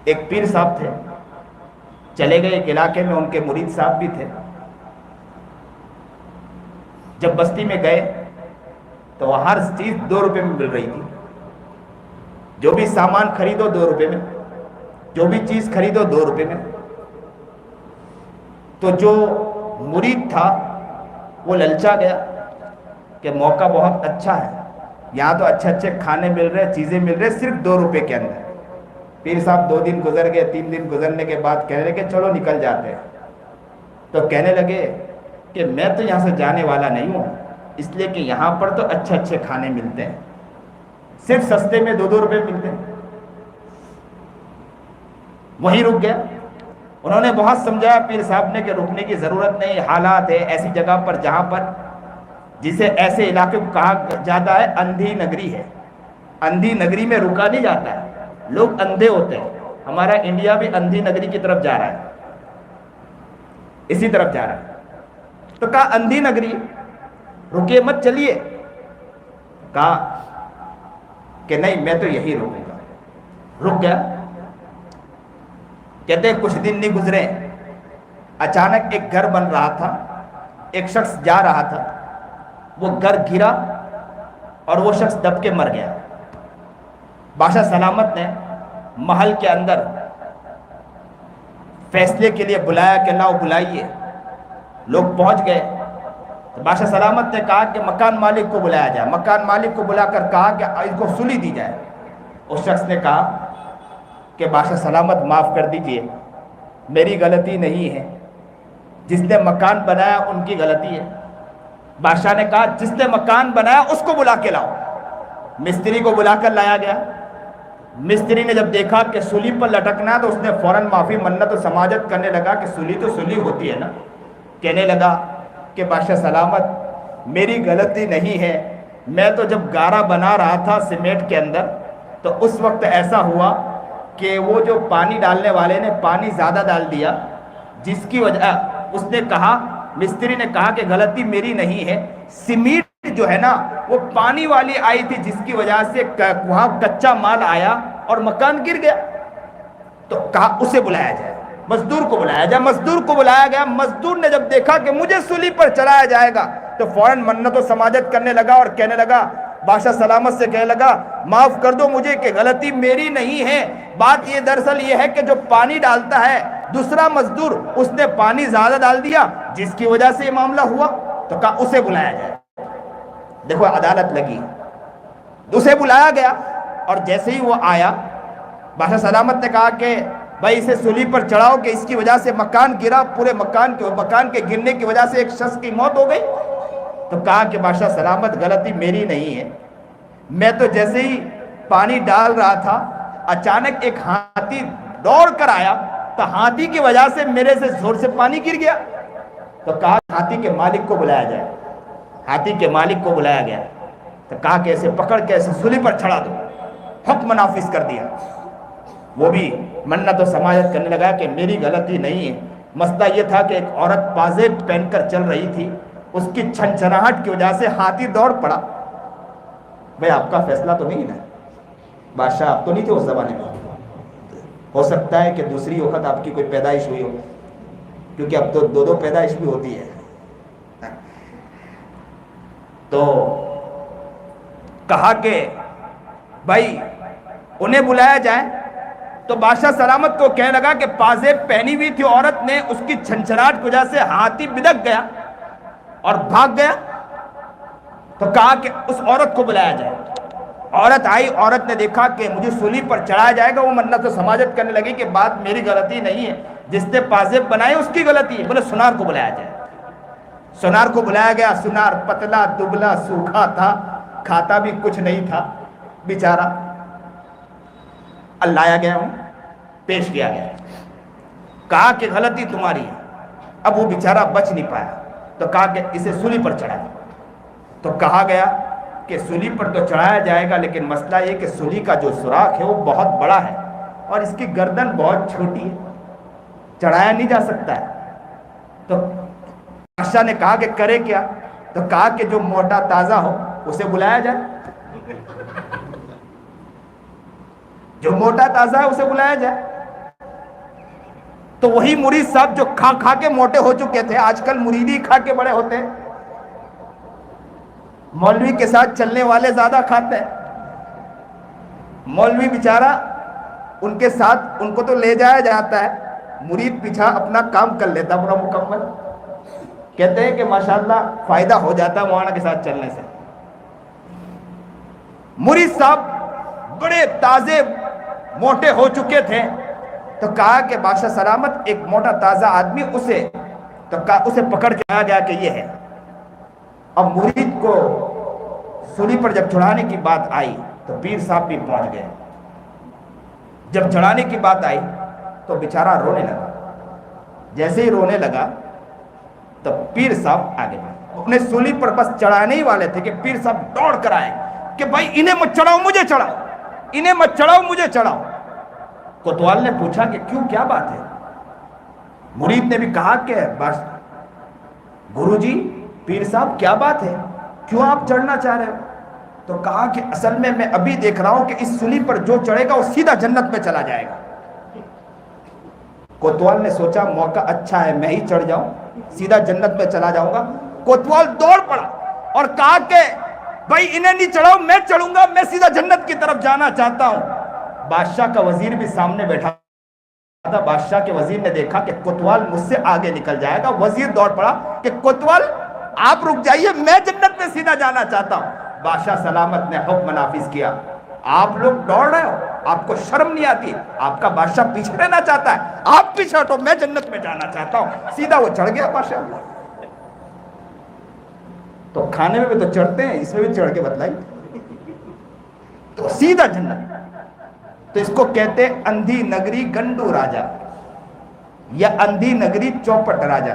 ایک پیر صاحب تھے، چلے گئے ایک علاقے میں، ان کے مرید صاحب بھی تھے۔ جب بستی میں گئے تو وہ ہر چیز 2 روپے میں مل رہی تھی، جو بھی سامان خریدو 2 روپے میں، جو بھی چیز خریدو 2 روپے میں۔ تو جو مرید تھا وہ للچا گیا کہ موقع بہت اچھا ہے، یہاں تو اچھے اچھے کھانے مل رہے، چیزیں مل رہے صرف 2 روپے کے اندر۔ پیر صاحب 2 دن گزر گئے، 3 دن گزرنے کے بعد کہنے لگے چلو نکل جاتے ہیں۔ تو کہنے لگے کہ میں تو یہاں سے جانے والا نہیں ہوں، اس لیے کہ یہاں پر تو اچھے اچھے کھانے ملتے ہیں، صرف سستے میں 2 روپے ملتے ہیں۔ وہیں رک گیا۔ انہوں نے بہت سمجھایا پیر صاحب نے کہ رکنے کی ضرورت نہیں، حالات ہے ایسی جگہ پر جہاں پر، جسے ایسے علاقے کو کہا جاتا ہے اندھی نگری ہے، اندھی نگری میں رکا نہیں جاتا ہے، لوگ اندھے ہوتے ہیں۔ ہمارا انڈیا بھی اندھی نگری کی طرف جا رہا ہے، اسی طرف جا رہا ہے۔ تو کہا اندھی نگری، رکے مت چلیے۔ کہا کہ نہیں میں تو یہی رکوں گا۔ رک گیا۔ کہتے ہیں کچھ دن نہیں گزرے، اچانک ایک گھر بن رہا تھا، ایک شخص جا رہا تھا، وہ گھر گرا اور وہ شخص دب کے مر گیا۔ بادشاہ سلامت نے محل کے اندر فیصلے کے لیے بلایا کہ لاؤ بلائیے۔ لوگ پہنچ گئے تو بادشاہ سلامت نے کہا کہ مکان مالک کو بلایا جائے۔ مکان مالک کو بلا کر کہا کہ اس کو سلی دی جائے۔ اس شخص نے کہا کہ بادشاہ سلامت معاف کر دیجئے، میری غلطی نہیں ہے، جس نے مکان بنایا ان کی غلطی ہے۔ بادشاہ نے کہا جس نے مکان بنایا اس کو بلا کے لاؤ۔ مستری کو بلا کر لایا گیا۔ مستری نے جب دیکھا کہ سلی پر لٹکنا تو اس نے فوراً معافی منت و سماجت کرنے لگا کہ سلی تو سلی ہوتی ہے نا۔ کہنے لگا کہ بادشاہ سلامت میری غلطی نہیں ہے، میں تو جب گارا بنا رہا تھا سیمنٹ کے اندر تو اس وقت ایسا ہوا کہ وہ جو پانی ڈالنے والے نے پانی زیادہ ڈال دیا، جس کی وجہ اس نے کہا، مستری نے کہا کہ غلطی میری نہیں ہے، سیمنٹ جو ہے نا وہ پانی والی آئی تھی جس کی وجہ سے وہاں کچا مال آیا اور مکان گر گیا۔ تو کہا اسے بلایا جائے، مزدور کو بلایا جائے۔ مزدور کو بلایا گیا۔ مزدور نے جب دیکھا کہ مجھے سولی پر چڑھایا جائے گا تو فوراً منت و سماجت کرنے لگا اور کہنے لگا، بادشاہ سلامت سے کہنے لگا معاف کر دو مجھے کہ غلطی میری نہیں ہے، بات یہ دراصل یہ ہے کہ جو پانی ڈالتا ہے دوسرا مزدور اس نے پانی زیادہ ڈال دیا جس کی وجہ سے یہ معاملہ ہوا۔ تو کہا اسے بلایا جائے۔ دیکھو عدالت لگی، اسے بلایا گیا اور جیسے ہی وہ آیا بادشاہ سلامت نے کہا کہ بھائی اسے سولی پر چڑھاؤ کہ اس کی وجہ سے مکان گرا، پورے مکان کے گرنے کی وجہ سے ایک شخص کی موت ہو گئی۔ تو کہا کہ بادشاہ سلامت غلطی میری نہیں ہے، میں تو جیسے ہی پانی ڈال رہا تھا اچانک ایک ہاتھی دوڑ کر آیا، تو ہاتھی کی وجہ سے میرے سے زور سے پانی گر گیا۔ تو کہا ہاتھی کے مالک کو بلایا جائے۔ ہاتھی کے مالک کو بلایا گیا تو کہا کہ اسے پکڑ کے اسے سولی پر چڑھا دو، حکم نافذ کر دیا۔ وہ بھی منت و سماجت کرنے لگا کہ میری غلطی نہیں ہے، مسئلہ یہ تھا کہ ایک عورت پازیب پہن کر چل رہی تھی، اس کی چھنچھناہٹ کی وجہ سے ہاتھی دوڑ پڑا۔ بھئی آپ کا فیصلہ تو نہیں ہے نا، بادشاہ آپ تو نہیں تھے اس زمانے میں، ہو سکتا ہے کہ دوسری وقت آپ کی کوئی پیدائش ہوئی ہو، کیونکہ اب تو دو پیدائش بھی ہوتی ہے۔ تو کہا کہ بھائی انہیں بلایا جائے۔ تو بادشاہ سلامت کو کہنے لگا کہ پازیب پہنی ہوئی تھی عورت نے، اس کی چھنچھناہٹ کی وجہ سے ہاتھی بدک گیا اور بھاگ گیا۔ تو کہا کہ اس عورت کو بلایا جائے۔ عورت آئی، عورت نے دیکھا کہ مجھے سولی پر چڑھایا جائے گا، وہ منت و سماجت کرنے لگی کہ بات میری غلطی نہیں ہے، جس نے پازیب بنائے اس کی غلطی ہے۔ بولے سنار کو بلایا جائے۔ سنار کو بلایا گیا۔ سنار پتلا دبلا سوکھا تھا، کھاتا بھی کچھ نہیں تھا بیچارہ۔ لایا گیا ہوں، پیش کیا گیا، کہا کہ غلطی تمہاری ہے۔ اب وہ بیچارہ بچ نہیں پایا، تو کہا کہ اسے سولی پر چڑھائے۔ تو کہا گیا کہ سولی پر تو چڑھایا جائے گا، لیکن مسئلہ یہ کہ سولی کا جو سوراخ ہے وہ بہت بڑا ہے اور اس کی گردن بہت چھوٹی ہے، چڑھایا نہیں جا سکتا ہے۔ تو بادشاہ نے کہا کہ کرے کیا؟ تو کہا کہ جو موٹا تازہ ہو اسے بلایا جائے، جو موٹا تازہ ہے اسے بلایا جائے۔ تو وہی مرید صاحب جو کھا کھا کے موٹے ہو چکے تھے، آج کل مریدی کھا کے بڑے ہوتے ہیں، مولوی کے ساتھ چلنے والے زیادہ کھاتے ہیں۔ مولوی بیچارہ ان کے ساتھ ان کو تو لے جایا جاتا ہے، مرید پیچھا اپنا کام کر لیتا پورا مکمل۔ کہتے ہیں کہ ماشاءاللہ فائدہ ہو جاتا ہے مولانا کے ساتھ چلنے سے۔ مرید صاحب بڑے تازے موٹے ہو چکے تھے، تو کہا کہ بادشاہ سلامت ایک موٹا تازہ آدمی اسے پکڑ کے آ گیا کہ یہ ہے۔ اب مرید کو سولی پر جب چڑھانے کی بات آئی تو پیر صاحب بھی پہنچ گئے۔ جب چڑھانے کی بات آئی تو بیچارہ رونے لگا۔ جیسے ہی رونے لگا تو پیر صاحب آگے بڑھے، اپنے سولی پر بس چڑھانے ہی والے تھے کہ پیر صاحب دوڑ کر آئے کہ بھائی انہیں مت چڑھاؤ مجھے چڑھاؤ، انہیں مت چڑھاؤ مجھے چڑھاؤ۔ کوتوال نے پوچھا کہ کیوں، کیا بات ہے؟ مرید نے بھی کہا کہ بس گرو جی، پیر صاحب کیا بات ہے، کیوں آپ چڑھنا چاہ رہے ہو؟ تو کہا کہ اصل میں ابھی دیکھ رہا ہوں کہ اس سولی پر جو چڑھے گا وہ سیدھا جنت میں چلا جائے گا۔ کوتوال نے سوچا موقع اچھا ہے، میں ہی چڑھ جاؤں، سیدھا جنت میں چلا جاؤں گا۔ کوتوال دوڑ پڑا اور کہا کہ بھائی انہیں نہیں چڑھاؤ، میں چڑھوں گا، میں سیدھا جنت کی طرف جانا چاہتا ہوں۔ بادشاہ کا وزیر بھی سامنے بیٹھا تھا۔ بادشاہ کے وزیر نے دیکھا کہ کوتوال مجھ سے آگے نکل جائے گا، وزیر دوڑ پڑا کہ کوتوال آپ رک جائیے، میں جنت میں سیدھا جانا چاہتا ہوں۔ بادشاہ سلامت نے حکم نافذ کیا، آپ لوگ دوڑ رہے ہو، آپ کو شرم نہیں آتی؟ آپ کا بادشاہ پیچھے رہنا چاہتا ہے، آپ پیچھے ہٹو، میں جنت میں جانا چاہتا ہوں۔ سیدھا وہ چڑھ گیا بادشاہ۔ تو کھانے میں بھی تو چڑھتے ہیں، اس میں بھی چڑھ کے بتلائی، تو سیدھا جنت۔ تو اس کو کہتے ہیں اندھی نگری گنڈو راجا یا اندھی نگری چوپٹ راجا۔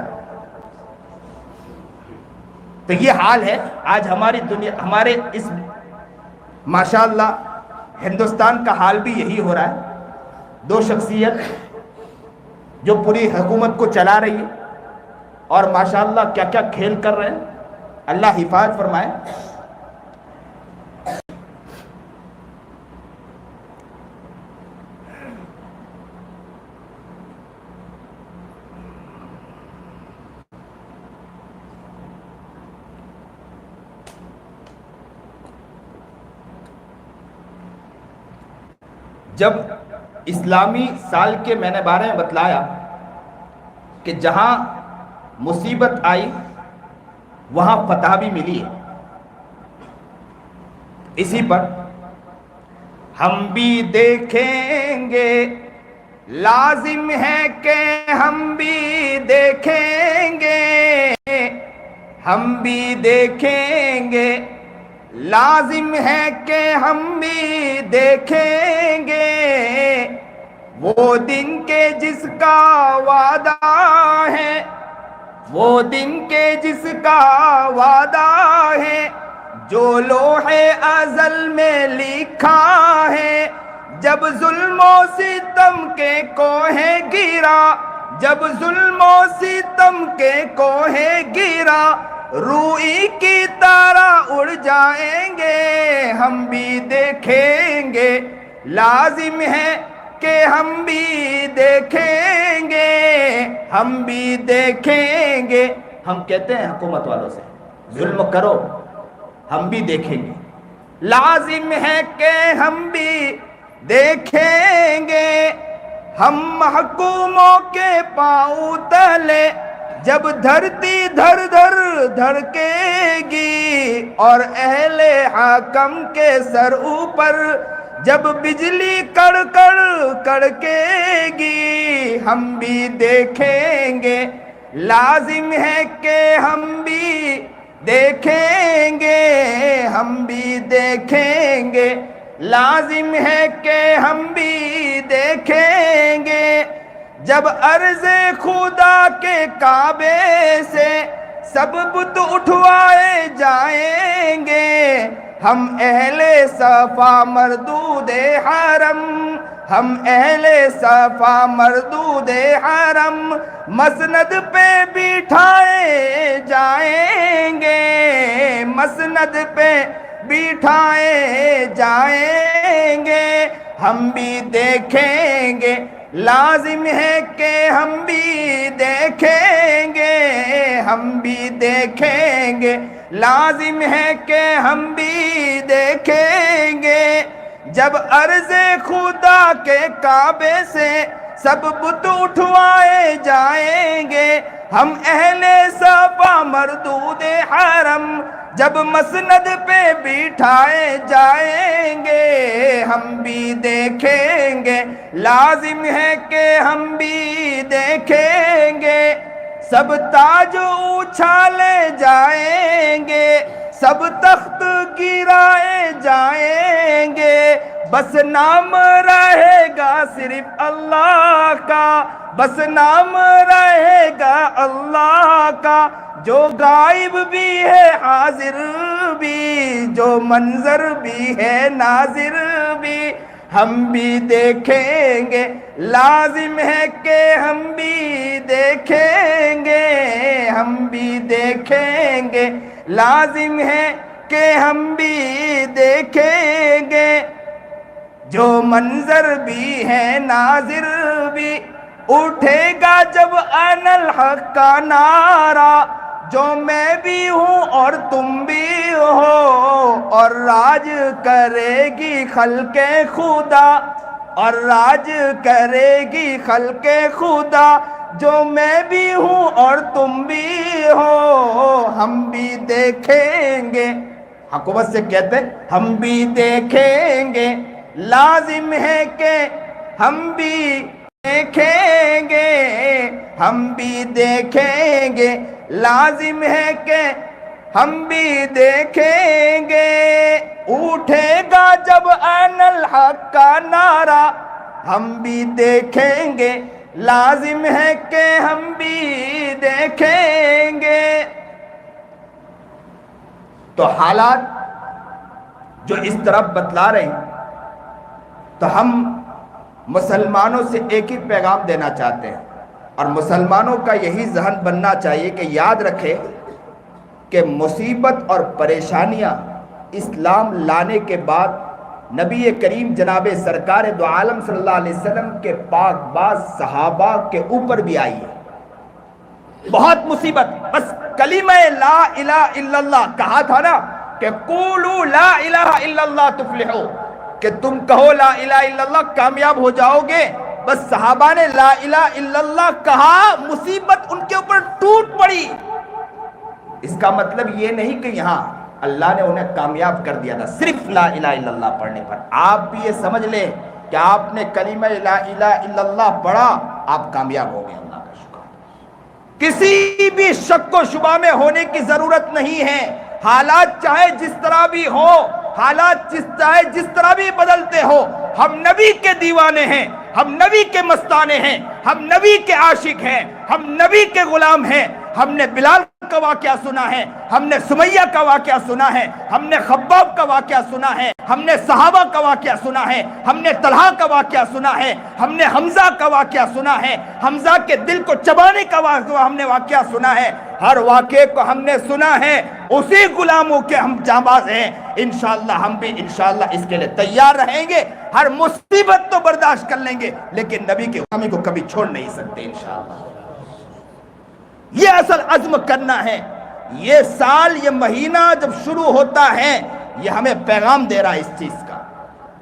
تو یہ حال ہے آج ہماری دنیا، ہمارے اس ماشاءاللہ ہندوستان کا حال بھی یہی ہو رہا ہے۔ دو شخصیت جو پوری حکومت کو چلا رہی ہے اور ماشاءاللہ کیا کیا کھیل کر رہے ہیں، اللہ حفاظت فرمائے۔ جب اسلامی سال کے میں نے بارے میں بتلایا کہ جہاں مصیبت آئی وہاں فتح بھی ملی ہے، اسی پر ہم بھی دیکھیں گے، لازم ہے کہ ہم بھی دیکھیں گے، ہم بھی دیکھیں گے، لازم ہے کہ ہم بھی دیکھیں گے، وہ دن کے جس کا وعدہ ہے، وہ دن کے جس کا وعدہ ہے، جو لوح ازل میں لکھا ہے، جب ظلم و ستم کے کوہ گرا، جب ظلم و ستم کے کوہ گرا، روئی کی طرح اڑ جائیں گے، ہم بھی دیکھیں گے، لازم ہے کہ ہم بھی دیکھیں گے، ہم بھی دیکھیں گے۔ ہم کہتے ہیں حکومت والوں سے ظلم کرو، ہم بھی دیکھیں گے، لازم ہے کہ ہم بھی دیکھیں گے، ہم محکوموں کے پاؤں تلے جب دھرتی دھر دھر دھڑکے گی، اور اہل حاکم کے سر اوپر جب بجلی کڑ کڑ کڑکے گی، ہم بھی دیکھیں گے، لازم ہے کہ ہم بھی دیکھیں گے، ہم بھی دیکھیں گے، لازم ہے کہ ہم بھی دیکھیں گے، جب عرض خدا کے کعبے سے سب بت اٹھوائے جائیں گے، ہم اہل صفا مردود حرم، ہم اہل صفا مردود حرم مسند پہ بٹھائے جائیں گے، مسند پہ بٹھائے جائیں گے، ہم بھی دیکھیں گے، لازم ہے کہ ہم بھی دیکھیں گے، ہم بھی دیکھیں گے، لازم ہے کہ ہم بھی دیکھیں گے، جب عرض خدا کے کعبے سے سب بت اٹھوائے جائیں گے، ہم اہل صفا مردود حرم جب مسند پہ بٹھائے جائیں گے، ہم بھی دیکھیں گے، لازم ہے کہ ہم بھی دیکھیں گے، سب تاج اچھالے جائیں گے، سب تخت گرائے جائیں گے، بس نام رہے گا صرف اللہ کا، بس نام رہے گا اللہ کا، جو غائب بھی ہے حاضر بھی، جو منظر بھی ہے ناظر بھی، ہم بھی دیکھیں گے، لازم ہے کہ ہم بھی دیکھیں گے، ہم بھی دیکھیں گے، لازم ہے کہ ہم بھی دیکھیں گے، جو منظر بھی ہے ناظر بھی، اٹھے گا جب انا الحق کا نعرہ، جو میں بھی ہوں اور تم بھی ہو، اور راج کرے گی خلق خدا، اور راج کرے گی خلق خدا، جو میں بھی ہوں اور تم بھی ہو، ہم بھی دیکھیں گے، حکومت سے کہتے ہیں ہم بھی دیکھیں گے، لازم ہے کہ ہم بھی دیکھیں گے، ہم بھی دیکھیں گے، لازم ہے کہ ہم بھی دیکھیں گے، اٹھے گا جب انا الحق کا نعرہ، ہم بھی دیکھیں گے، لازم ہے کہ ہم بھی دیکھیں گے۔ تو حالات جو اس طرف بتلا رہے ہیں، تو ہم مسلمانوں سے ایک ہی پیغام دینا چاہتے ہیں، اور مسلمانوں کا یہی ذہن بننا چاہیے کہ یاد رکھے کہ مصیبت اور پریشانیاں اسلام لانے کے بعد نبی کریم جناب سرکار دو عالم صلی اللہ علیہ وسلم کے پاک باز صحابہ کے اوپر بھی آئی ہے، بہت مصیبت، بس کلمہ لا الہ الا اللہ کہا تھا نا کہ قولوا لا الہ الا اللہ تفلحو، کہ تم کہو لا الہ الا اللہ کامیاب ہو جاؤ گے، بس صحابہ نے لا الہ الا اللہ کہا، مصیبت ان کے اوپر ٹوٹ پڑی۔ اس کا مطلب یہ نہیں کہ یہاں اللہ نے انہیں کامیاب کر دیا تھا صرف لا الہ الا اللہ پڑھنے پر۔ آپ بھی یہ سمجھ لیں کہ آپ نے کلمہ لا الہ الا اللہ پڑھا، آپ کامیاب ہو گئے، اللہ کا شکر۔ کسی بھی شک و شبہ میں ہونے کی ضرورت نہیں ہے، حالات چاہے جس طرح بھی ہو، حالات چاہے جس طرح بھی بدلتے ہو، ہم نبی کے دیوانے ہیں، ہم نبی کے مستانے ہیں، ہم نبی کے عاشق ہیں، ہم نبی کے غلام ہیں۔ ہم نے بلال کا واقعہ سنا ہے، ہم نے سمیہ کا واقعہ سنا ہے، ہم نے خباب کا واقعہ سنا ہے، ہم نے صحابہ کا واقعہ سنا ہے، ہم نے طلحہ کا واقعہ سنا ہے، ہم نے حمزہ کا واقعہ سنا ہے، حمزہ کے دل کو چبانے کا ہم نے واقعہ سنا ہے۔ ہر واقعے کو ہم نے سنا ہے، اسی غلاموں کے ہم جانباز ہیں۔ انشاءاللہ ہم بھی انشاءاللہ اس کے لیے تیار رہیں گے، ہر مصیبت تو برداشت کر لیں گے، لیکن نبی کی غلامی کو کبھی چھوڑ نہیں سکتے انشاءاللہ۔ یہ اصل عزم کرنا ہے۔ یہ سال، یہ مہینہ جب شروع ہوتا ہے، یہ ہمیں پیغام دے رہا ہے اس چیز کا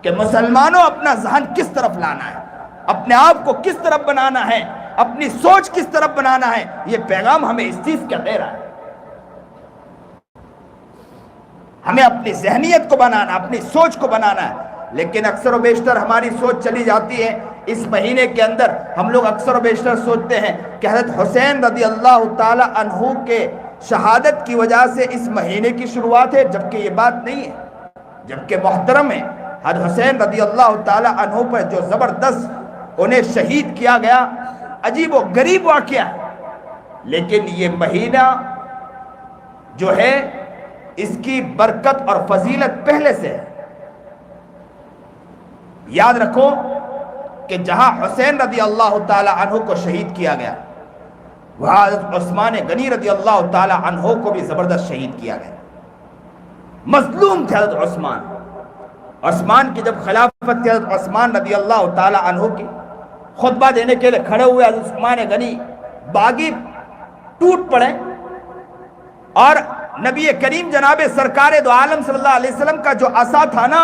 کہ مسلمانوں اپنا ذہن کس طرف لانا ہے، اپنے آپ کو کس طرف بنانا ہے، اپنی سوچ کس طرف بنانا ہے۔ یہ پیغام ہمیں اس چیز کا دے رہا ہے۔ ہمیں اپنی ذہنیت کو بنانا، اپنی سوچ کو بنانا ہے۔ لیکن اکثر و بیشتر ہماری سوچ چلی جاتی ہے، اس مہینے کے اندر ہم لوگ اکثر و بیشتر سوچتے ہیں کہ حضرت حسین رضی اللہ تعالی عنہ کے شہادت کی وجہ سے اس مہینے کی شروعات ہے، جبکہ یہ بات نہیں ہے، جبکہ محترم ہے۔ حضرت حسین رضی اللہ تعالی عنہ پر جو زبردست انہیں شہید کیا گیا، عجیب و غریب واقعہ ہے، لیکن یہ مہینہ جو ہے اس کی برکت اور فضیلت پہلے سے ہے۔ یاد رکھو کہ جہاں حسین رضی اللہ تعالی عنہ کو شہید کیا گیا، وہاں حضرت عثمان غنی رضی اللہ تعالی عنہ کو بھی زبردست شہید کیا گیا۔ مظلوم تھے حضرت عثمان کی جب خلافت تھی، حضرت عثمان رضی اللہ تعالی عنہ کی خطبہ دینے کے لیے کھڑے ہوئے، حضرت عثمان غنی باغی ٹوٹ پڑے اور نبی کریم جناب سرکار دو عالم صلی اللہ علیہ وسلم کا جو عصا تھا نا،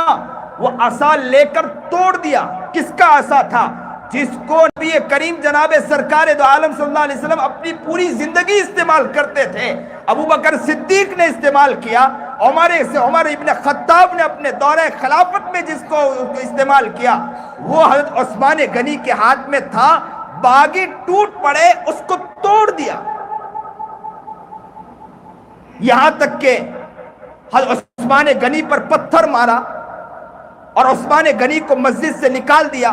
وہ عصا لے کر توڑ دیا۔ کس کا عصا تھا؟ جس کو نبی کریم جناب سرکار دو عالم صلی اللہ علیہ وسلم اپنی پوری زندگی استعمال کرتے تھے۔ ابو بکر صدیق نے استعمال کیا، عمر ابن خطاب نے اپنے دورہ خلافت میں جس کو استعمال کیا، وہ حضرت عثمان غنی کے ہاتھ میں تھا۔ باغی ٹوٹ پڑے، اس کو توڑ دیا، یہاں تک کہ حضرت عثمان غنی پر پتھر مارا اور عثمان غنی کو مسجد سے نکال دیا۔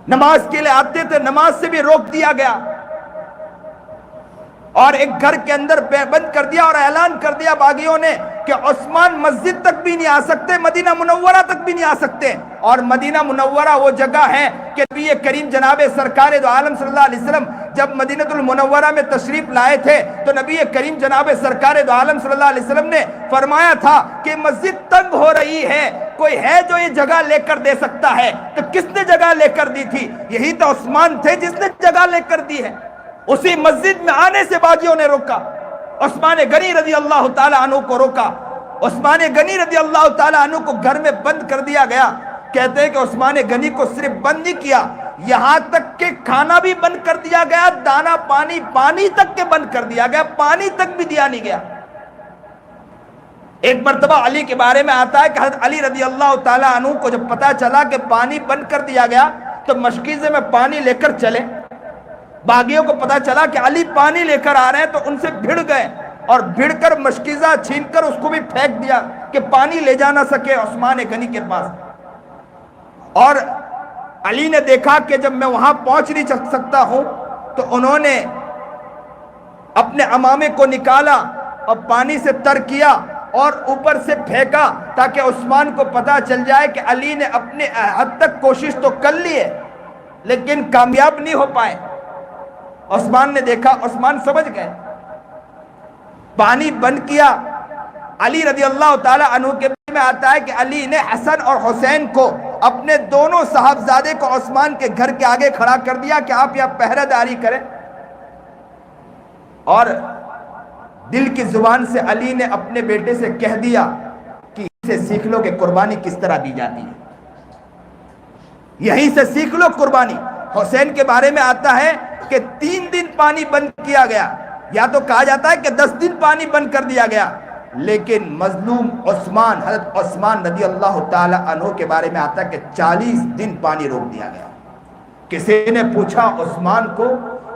نماز کے لیے آتے تھے، نماز سے بھی روک دیا گیا اور ایک گھر کے اندر بند کر دیا اور اعلان کر دیا باغیوں نے کہ عثمان مسجد تک بھی نہیں آ سکتے، مدینہ منورہ تک بھی نہیں آ سکتے۔ اور مدینہ منورہ وہ جگہ ہے کہ نبی کریم جناب سرکار دو عالم صلی اللہ علیہ وسلم جب مدینہ المنورہ میں تشریف لائے تھے تو نبی کریم جناب سرکار دو عالم صلی اللہ علیہ وسلم نے فرمایا تھا کہ مسجد تنگ ہو رہی ہے، کوئی ہے جو یہ جگہ لے کر دے سکتا ہے؟ تو کس نے جگہ لے کر دی تھی؟ یہی تو عثمان تھے جس نے جگہ لے کر دی ہے۔ اسی مسجد میں آنے سے باغیوں نے روکا، عثمان غنی رضی اللہ تعالی عنہ کو روکا، عثمان غنی رضی اللہ تعالی عنہ کو گھر میں بند کر دیا گیا۔ کہتے ہیں کہ عثمان غنی کو صرف بند نہیں کیا، یہاں تک کہ کھانا بھی بند کر دیا گیا، دانا پانی تک کے بند کر دیا گیا، پانی تک بھی دیا نہیں گیا۔ ایک مرتبہ علی کے بارے میں آتا ہے کہ حضرت علی رضی اللہ تعالی عنہ کو جب پتا چلا کہ پانی بند کر دیا گیا تو مشکیزے میں پانی لے کر چلے۔ باغیوں کو پتا چلا کہ علی پانی لے کر آ رہے ہیں تو ان سے بھیڑ گئے اور بھیڑ کر مشکیزہ چھین کر اس کو بھی پھینک دیا کہ پانی لے جا نہ سکے عثمان غنی کے پاس۔ اور علی نے دیکھا کہ جب میں وہاں پہنچ نہیں سکتا ہوں تو انہوں نے اپنے عمامے کو نکالا اور پانی سے تر کیا اور اوپر سے پھینکا تاکہ عثمان کو پتا چل جائے کہ علی نے اپنے حد تک کوشش تو کر لی ہے لیکن کامیاب نہیں ہو پائے۔ عثمان نے دیکھا، عثمان سمجھ گئے، پانی بند کیا۔ علی رضی اللہ تعالی عنہ کے بارے میں آتا ہے کہ علی نے حسن اور حسین کو، اپنے دونوں صاحبزادے کو عثمان کے گھر کے آگے کھڑا کر دیا کہ آپ یہاں پہرہ داری کریں، اور دل کی زبان سے علی نے اپنے بیٹے سے کہہ دیا کہ اسے سیکھ لو کہ قربانی کس طرح دی جاتی ہے، یہیں سے سیکھ لو قربانی۔ حسین کے بارے میں آتا ہے کہ 3 دن پانی بند کیا گیا، یا تو کہا جاتا ہے کہ 10 دن پانی بند کر دیا گیا، لیکن مظلوم عثمان، حضرت عثمان رضی اللہ تعالی عنہ کے بارے میں آتا ہے کہ 40 دن پانی روک دیا گیا۔ کسی نے پوچھا عثمان کو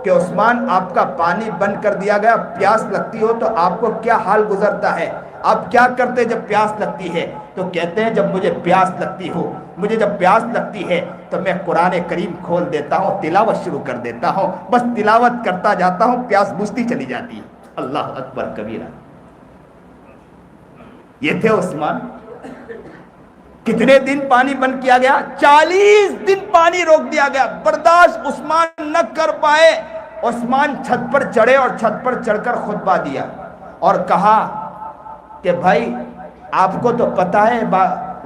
کہ عثمان آپ کا پانی بند کر دیا گیا، پیاس لگتی ہو تو آپ کو کیا حال گزرتا ہے، آپ کیا کرتے جب پیاس لگتی ہے؟ تو کہتے ہیں جب مجھے پیاس لگتی ہے تو میں قرآن کریم کھول دیتا ہوں، تلاوت شروع کر دیتا ہوں، بس تلاوت کرتا جاتا ہوں، پیاس بجھتی چلی جاتی ہے۔ اللہ اکبر کبیرہ۔ یہ تھے عثمان۔ کتنے دن پانی بند کیا گیا؟ 40 دن پانی روک دیا گیا۔ برداشت عثمان نہ کر پائے، عثمان چھت پر چڑھے اور چھت پر چڑھ کر خطبہ دیا اور کہا کہ بھائی آپ کو تو پتہ ہے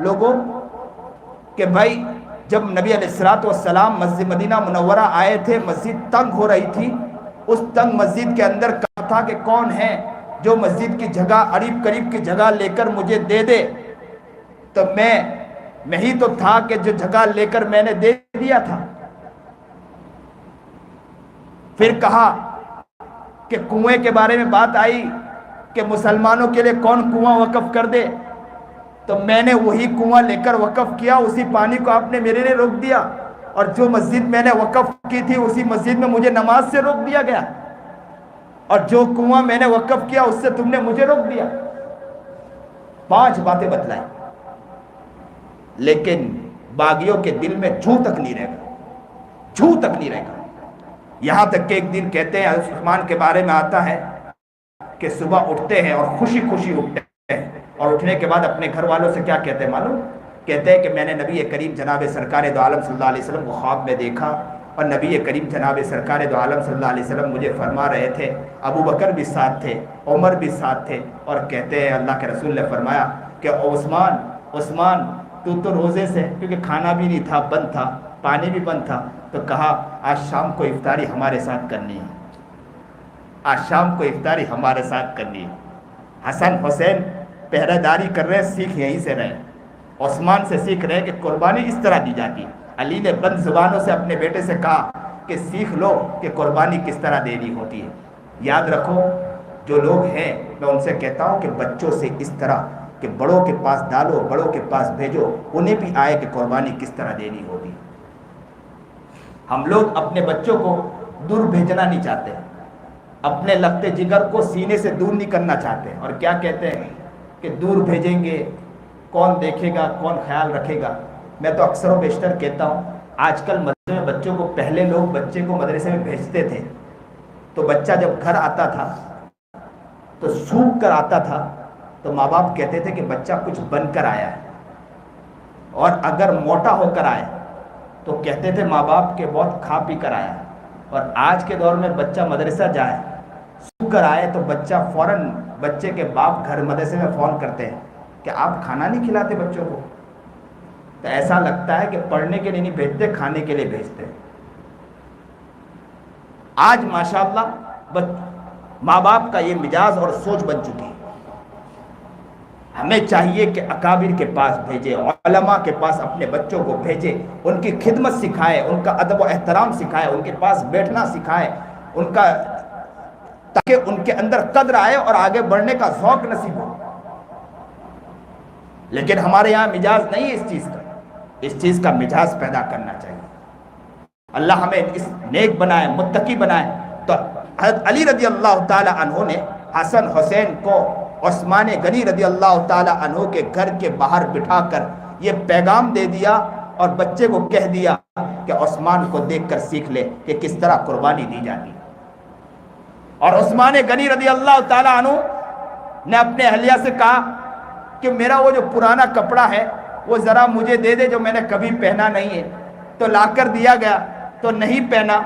لوگوں کہ بھائی جب نبی علیہ الصلوۃ والسلام مسجد مدینہ منورہ آئے تھے، مسجد تنگ ہو رہی تھی، اس تنگ مسجد کے اندر کہا تھا کہ کون ہے جو مسجد کی جگہ قریب کی جگہ لے کر مجھے دے دے، تو میں ہی تو تھا کہ جو جگہ لے کر میں نے دے دیا تھا۔ پھر کہا کہ کنویں کے بارے میں بات آئی کہ مسلمانوں کے لیے کون کنواں وقف کر دے، تو میں نے وہی کنواں لے کر وقف کیا، اسی پانی کو آپ نے میرے لیے روک دیا، اور جو مسجد میں نے وقف کی تھی اسی مسجد میں مجھے نماز سے روک دیا گیا، اور جو کنواں میں نے وقف کیا اس سے تم نے مجھے روک دیا۔ 5 باتیں بتلائیں، لیکن باغیوں کے دل میں جھو تک نہیں رہے گا۔ یہاں تک کہ ایک دن کہتے ہیں عثمان کے بارے میں آتا ہے کہ صبح اٹھتے ہیں اور خوشی اٹھتے ہیں، اور اٹھنے کے بعد اپنے گھر والوں سے کیا کہتے ہیں معلوم؟ کہتے ہیں کہ میں نے نبی کریم جناب سرکار دو عالم صلی اللہ علیہ وسلم کو خواب میں دیکھا، اور نبی کریم جناب سرکار دو عالم صلی اللہ علیہ وسلم مجھے فرما رہے تھے، ابو بکر بھی ساتھ تھے، عمر بھی ساتھ تھے، اور کہتے ہیں اللہ کے رسول نے فرمایا کہ عثمان تو روزے سے، کیونکہ کھانا بھی نہیں تھا، بند تھا، پانی بھی بند تھا، تو کہا آج شام کو افطاری ہمارے ساتھ کرنی ہے، حسن حسین پہرہ داری کر رہے، سیکھ یہیں سے رہے، عثمان سے سیکھ رہے کہ قربانی اس طرح دی جاتی۔ علی نے بند زبانوں سے اپنے بیٹے سے کہا کہ سیکھ لو کہ قربانی کس طرح دینی ہوتی ہے۔ یاد رکھو، جو لوگ ہیں میں ان سے کہتا ہوں کہ بچوں سے اس طرح کہ بڑوں کے پاس ڈالو، بڑوں کے پاس بھیجو، انہیں بھی آئے کہ قربانی کس طرح دینی ہوتی۔ ہم لوگ اپنے بچوں کو دور بھیجنا نہیں چاہتے، اپنے لگتے جگر کو سینے سے دور نہیں کرنا چاہتے، اور کیا کہتے ہیں کہ دور بھیجیں گے، کون دیکھے گا، کون خیال رکھے گا۔ میں تو اکثر و بیشتر کہتا ہوں، آج کل مدرسے میں بچوں کو، پہلے لوگ بچے کو مدرسے میں بھیجتے تھے تو بچہ جب گھر آتا تھا تو سوکھ کر آتا تھا، تو ماں باپ کہتے تھے کہ بچہ کچھ بن کر آیا ہے، اور اگر موٹا ہو کر آئے تو کہتے تھے ماں باپ کہ بہت کھا پی کر آیا ہے۔ اور آج کے دور میں بچہ مدرسہ جائے، سوکھ کر آئے تو فوراً بچے کے باپ گھر مدرسے میں فون کرتے ہیں کہ آپ کھانا نہیں کھلاتے بچوں کو، تو ایسا لگتا ہے کہ پڑھنے کے لیے نہیں بھیجتے، کھانے کے لیے بھیجتے۔ آج ماشاءاللہ ماں باپ کا یہ مزاج اور سوچ بن چکی ہے۔ ہمیں چاہیے کہ اکابر کے پاس بھیجے، علماء کے پاس اپنے بچوں کو بھیجے، ان کی خدمت سکھائے، ان کا ادب و احترام سکھائے، ان کے پاس بیٹھنا سکھائے، تاکہ ان کے اندر قدر آئے اور آگے بڑھنے کا ذوق نصیب ہو۔ لیکن ہمارے یہاں مزاج نہیں ہے اس چیز کا مزاج پیدا کرنا چاہیے۔ اللہ ہمیں اس نیک بنائے، متقی بنائے۔ تو حضرت علی رضی اللہ تعالی عنہ نے حسن حسین کو عثمان غنی رضی اللہ تعالی عنہ کے گھر کے باہر بٹھا کر یہ پیغام دے دیا، اور بچے کو کہہ دیا کہ عثمان کو دیکھ کر سیکھ لے کہ کس طرح قربانی دی جاتی۔ اور عثمان غنی رضی اللہ تعالی عنہ نے اپنے اہلیہ سے کہا کہ میرا وہ جو پرانا کپڑا ہے وہ ذرا مجھے دے دے، جو میں نے کبھی پہنا نہیں ہے۔ تو لا کر دیا گیا تو نہیں پہنا،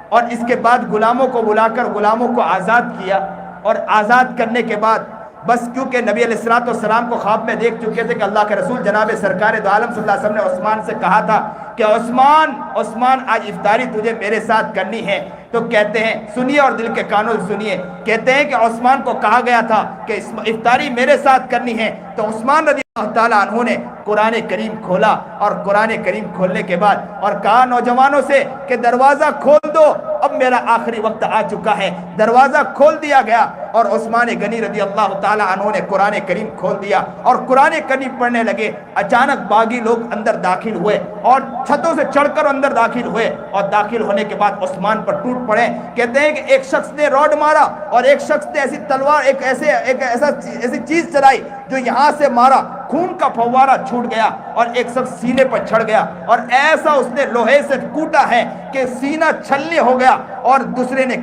اور اس کے بعد غلاموں کو بلا کر غلاموں کو آزاد کیا، اور آزاد کرنے کے بعد بس کیونکہ نبی علیہ الصلوۃ والسلام کو خواب میں دیکھ چکے تھے کہ اللہ کے رسول جناب سرکار دو عالم صلی اللہ علیہ وسلم نے عثمان سے کہا تھا کہ عثمان آج افطاری تجھے میرے ساتھ کرنی ہے، تو کہتے ہیں، سنیے اور دل کے کانوں سے سنیے، کہتے ہیں کہ عثمان کو کہا گیا تھا کہ افطاری میرے ساتھ کرنی ہے، تو عثمان رضی اللہ تعالیٰ عنہ نے قرآن کریم کھولا، اور قرآن کریم کھولنے کے بعد اور کہا نوجوانوں سے کہ دروازہ کھول دو، اب میرا آخری وقت آ چکا ہے۔ دروازہ کھول دیا گیا اور عثمان غنی رضی اللہ تعالیٰ عنہ نے قرآن کریم کھول دیا اور قرآن کریم پڑھنے لگے۔ اچانک باغی لوگ اندر داخل ہوئے اور چھتوں سے چڑھ کر اندر داخل ہوئے، اور داخل ہونے کے بعد عثمان پر ٹوٹ پڑے۔ کہتے ہیں کہ ایک شخص نے روڈ مارا اور ایک شخص نے ایسی تلوار ایسی چیز چلائی جو یہاں سے مارا، خون کا فوارہ چھوٹ گیا اور ایک شخص سینے پر چڑھ گیا، اور ایسا اس نے لوہے سے کوٹا ہے کہ سینہ چھلنی ہو گیا۔ اور دوسرے نے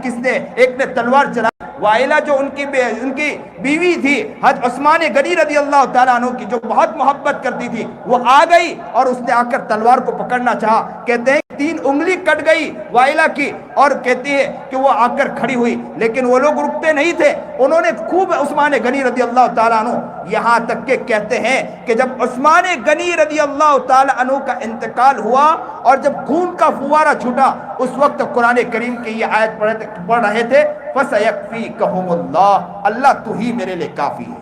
ایک نے تلوار چلائی۔ وائلہ جو ان کی بیوی تھی حضرت عثمان غنی رضی اللہ تعالیٰ عنہ کی، جو بہت محبت کرتی تھی، وہ آ گئی اور اس نے آ کر تلوار کو پکڑنا چاہا۔ کہتے ہیں 3 انگلی کٹ گئی وائلہ کی، اور کہتی ہے کہ وہ آ کر کھڑی ہوئی، لیکن وہ لوگ رکتے نہیں تھے، انہوں نے خوب عثمان غنی رضی اللہ تعالیٰ عنہ، یہاں تک کہ کہتے ہیں کہ جب عثمان غنی رضی اللہ تعالیٰ عنہ کا انتقال ہوا اور جب خون کا فوارہ چھوٹا، اس وقت قرآن کریم کی یہ آیت پڑھ رہے تھے، فَسَيَكْفِيكَهُمُ اللَّهُ، اللہ تو ہی میرے لئے کافی ہے۔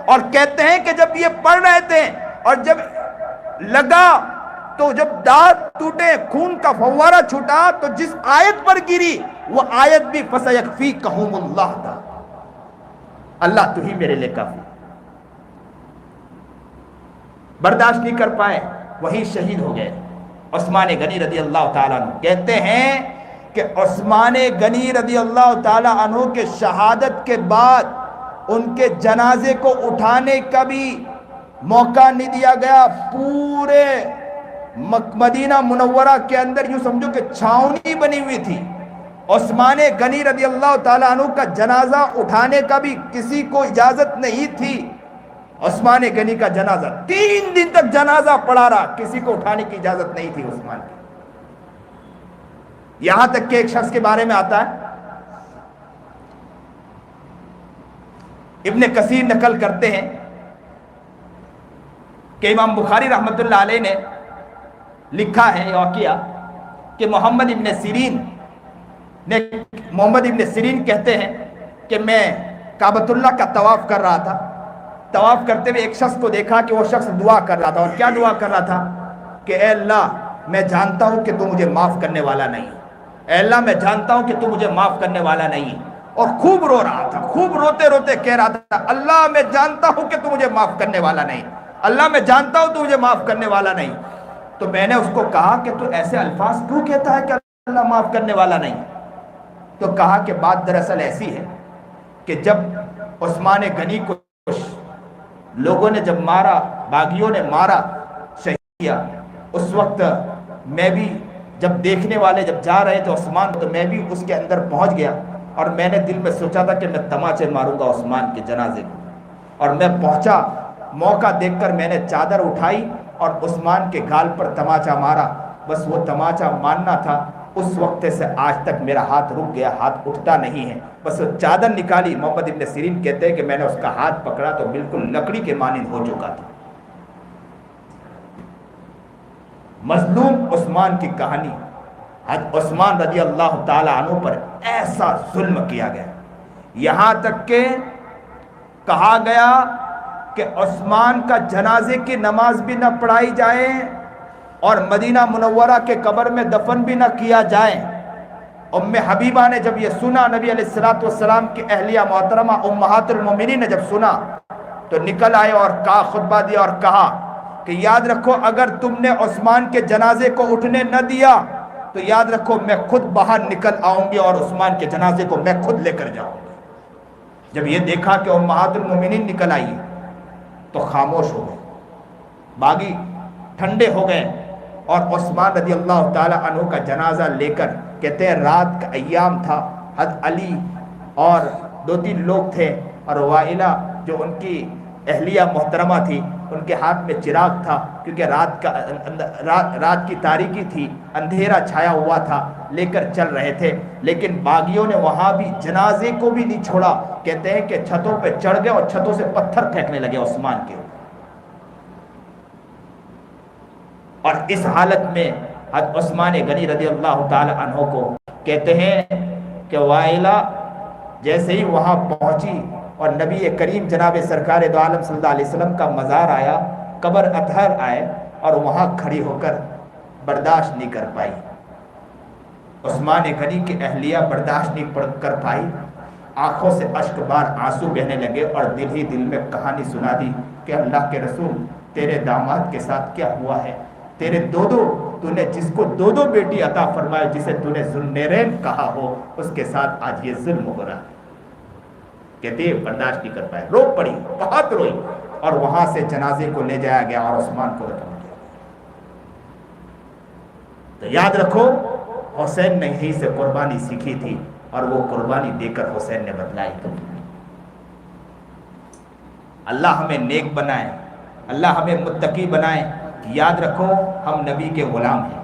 اور کہتے ہیں کہ جب یہ پڑھ رہے تھے اور جب لگا تو جب دانت ٹوٹے، خون کا فوارہ چھوٹا، تو جس آیت پر گری وہ آیت بھی فَسَيَكْفِيكَهُمُ اللَّهُ تھا، اللہ تو ہی میرے لئے کافی۔ برداشت نہیں کر پائے، وہی شہید ہو گئے عثمان غنی رضی اللہ تعالیٰ عنہ۔ کہتے ہیں کہ عثمان غنی رضی اللہ تعالیٰ عنہ کے شہادت کے بعد ان کے جنازے کو اٹھانے کا بھی موقع نہیں دیا گیا۔ پورے مدینہ منورہ کے اندر یوں سمجھو کہ چھاؤنی بنی ہوئی تھی، عثمان غنی رضی اللہ تعالیٰ عنہ کا جنازہ اٹھانے کا بھی کسی کو اجازت نہیں تھی۔ عثمان غنی کا جنازہ 3 دن تک جنازہ پڑا رہا، کسی کو اٹھانے کی اجازت نہیں تھی عثمان کی۔ یہاں تک کہ ایک شخص کے بارے میں آتا ہے، ابن کثیر نقل کرتے ہیں کہ امام بخاری رحمۃ اللہ علیہ نے لکھا ہے یہ واقعہ کہ محمد ابن سیرین کہتے ہیں کہ میں کعبۃ اللہ کا طواف کر رہا تھا، طواف کرتے ہوئے ایک شخص کو دیکھا کہ وہ شخص دعا کر رہا تھا، اور کیا دعا کر رہا تھا کہ اے اللہ میں جانتا ہوں کہ تو مجھے معاف کرنے والا نہیں، اے اللہ میں جانتا ہوں کہ تو مجھے معاف کرنے والا نہیں، اور خوب رو رہا تھا، خوب روتے روتے کہہ رہا تھا اللہ میں جانتا ہوں کہ تو مجھے معاف کرنے والا نہیں، اللہ میں جانتا ہوں تو مجھے معاف کرنے والا نہیں۔ تو میں نے اس کو کہا کہ تو ایسے الفاظ کیوں کہتا ہے کہ اللہ معاف کرنے والا نہیں؟ تو کہا کہ بات دراصل ایسی ہے کہ جب عثمان غنی کو لوگوں نے جب مارا، باغیوں نے مارا، شہید کیا، اس وقت میں بھی جب دیکھنے والے جب جا رہے تھے عثمان، تو میں بھی اس کے اندر پہنچ گیا، اور میں نے دل میں سوچا تھا کہ میں تماچے ماروں گا عثمان کے جنازے کو، اور میں پہنچا، موقع دیکھ کر میں نے چادر اٹھائی اور عثمان کے گال پر تماچا مارا، بس وہ تماچا مارنا تھا، اس وقت سے آج تک میرا ہاتھ رک گیا، ہاتھ اٹھتا نہیں ہے، بس وہ چادر نکالی۔ محمد ابن سیرین کہتے ہیں کہ میں نے اس کا ہاتھ پکڑا تو بالکل لکڑی کے مانند ہو چکا تھا۔ مظلوم عثمان کی کہانی، حضرت عثمان رضی اللہ تعالی عنہ پر ایسا ظلم کیا گیا، یہاں تک کہ کہا گیا کہ عثمان کا جنازے کی نماز بھی نہ پڑھائی جائے اور مدینہ منورہ کے قبر میں دفن بھی نہ کیا جائے۔ ام حبیبہ نے جب یہ سنا، نبی علیہ السلام کی اہلیہ محترمہ امہات المومنین نے جب سنا تو نکل آئے اور کہا، خطبہ دیا اور کہا کہ یاد رکھو اگر تم نے عثمان کے جنازے کو اٹھنے نہ دیا تو یاد رکھو میں خود باہر نکل آؤں گی اور عثمان کے جنازے کو میں خود لے کر جاؤں گی۔ جب یہ دیکھا کہ امہات المومنین نکل آئی تو خاموش ہو گئے، باغی ٹھنڈے ہو گئے، اور عثمان رضی اللہ تعالی عنہ کا جنازہ لے کر، کہتے ہیں رات کا ایام تھا، حضرت علی اور 2-3 لوگ تھے، اور وائلہ جو ان کی اہلیہ محترمہ تھی، ان کے ہاتھ میں چراغ تھا، کیونکہ رات کی تاریکی تھی، اندھیرا چھایا ہوا تھا، لے کر چل رہے تھے، لیکن باغیوں نے وہاں بھی جنازے کو بھی نہیں چھوڑا۔ کہتے ہیں کہ چھتوں پہ چڑھ گئے اور چھتوں سے پتھر پھینکنے لگے عثمان کے، اور اس حالت میں حضرت عثمان غنی رضی اللہ تعالی عنہ کو کہتے ہیں کہ وائلہ جیسے ہی وہاں پہنچی اور نبی کریم جناب سرکار دو عالم صلی اللہ علیہ وسلم کا مزار آیا، قبر اطہر آئے، اور وہاں کھڑی ہو کر برداشت نہیں کر پائی، عثمان غنی کی اہلیہ برداشت نہیں کر پائی، آنکھوں سے اشک بار آنسو بہنے لگے اور دل ہی دل میں کہانی سنا دی کہ اللہ کے رسول تیرے داماد کے ساتھ کیا ہوا ہے، تیرے تو نے جس کو دو بیٹی عطا فرمائے، جسے تو نے ذوالنورین کہا ہو، اس کے ساتھ آج یہ ظلم ہو رہا ہے۔ کہتے ہیں برداشت نہیں کر پائے، رو پڑی، بہت روئی، اور وہاں سے جنازے کو لے جایا گیا اور عثمان کو دفن کیا۔ تو یاد رکھو حسین نے یہیں سے قربانی سیکھی تھی، اور وہ قربانی دے کر حسین نے بتلائی۔ اللہ ہمیں نیک بنائے، اللہ ہمیں متقی بنائے۔ یاد رکھو ہم نبی کے غلام ہیں،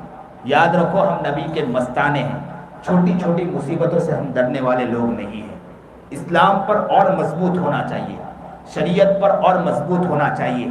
یاد رکھو ہم نبی کے مستانے ہیں، چھوٹی چھوٹی مصیبتوں سے ہم ڈرنے والے لوگ نہیں ہیں۔ اسلام پر اور مضبوط ہونا چاہیے، شریعت پر اور مضبوط ہونا چاہیے،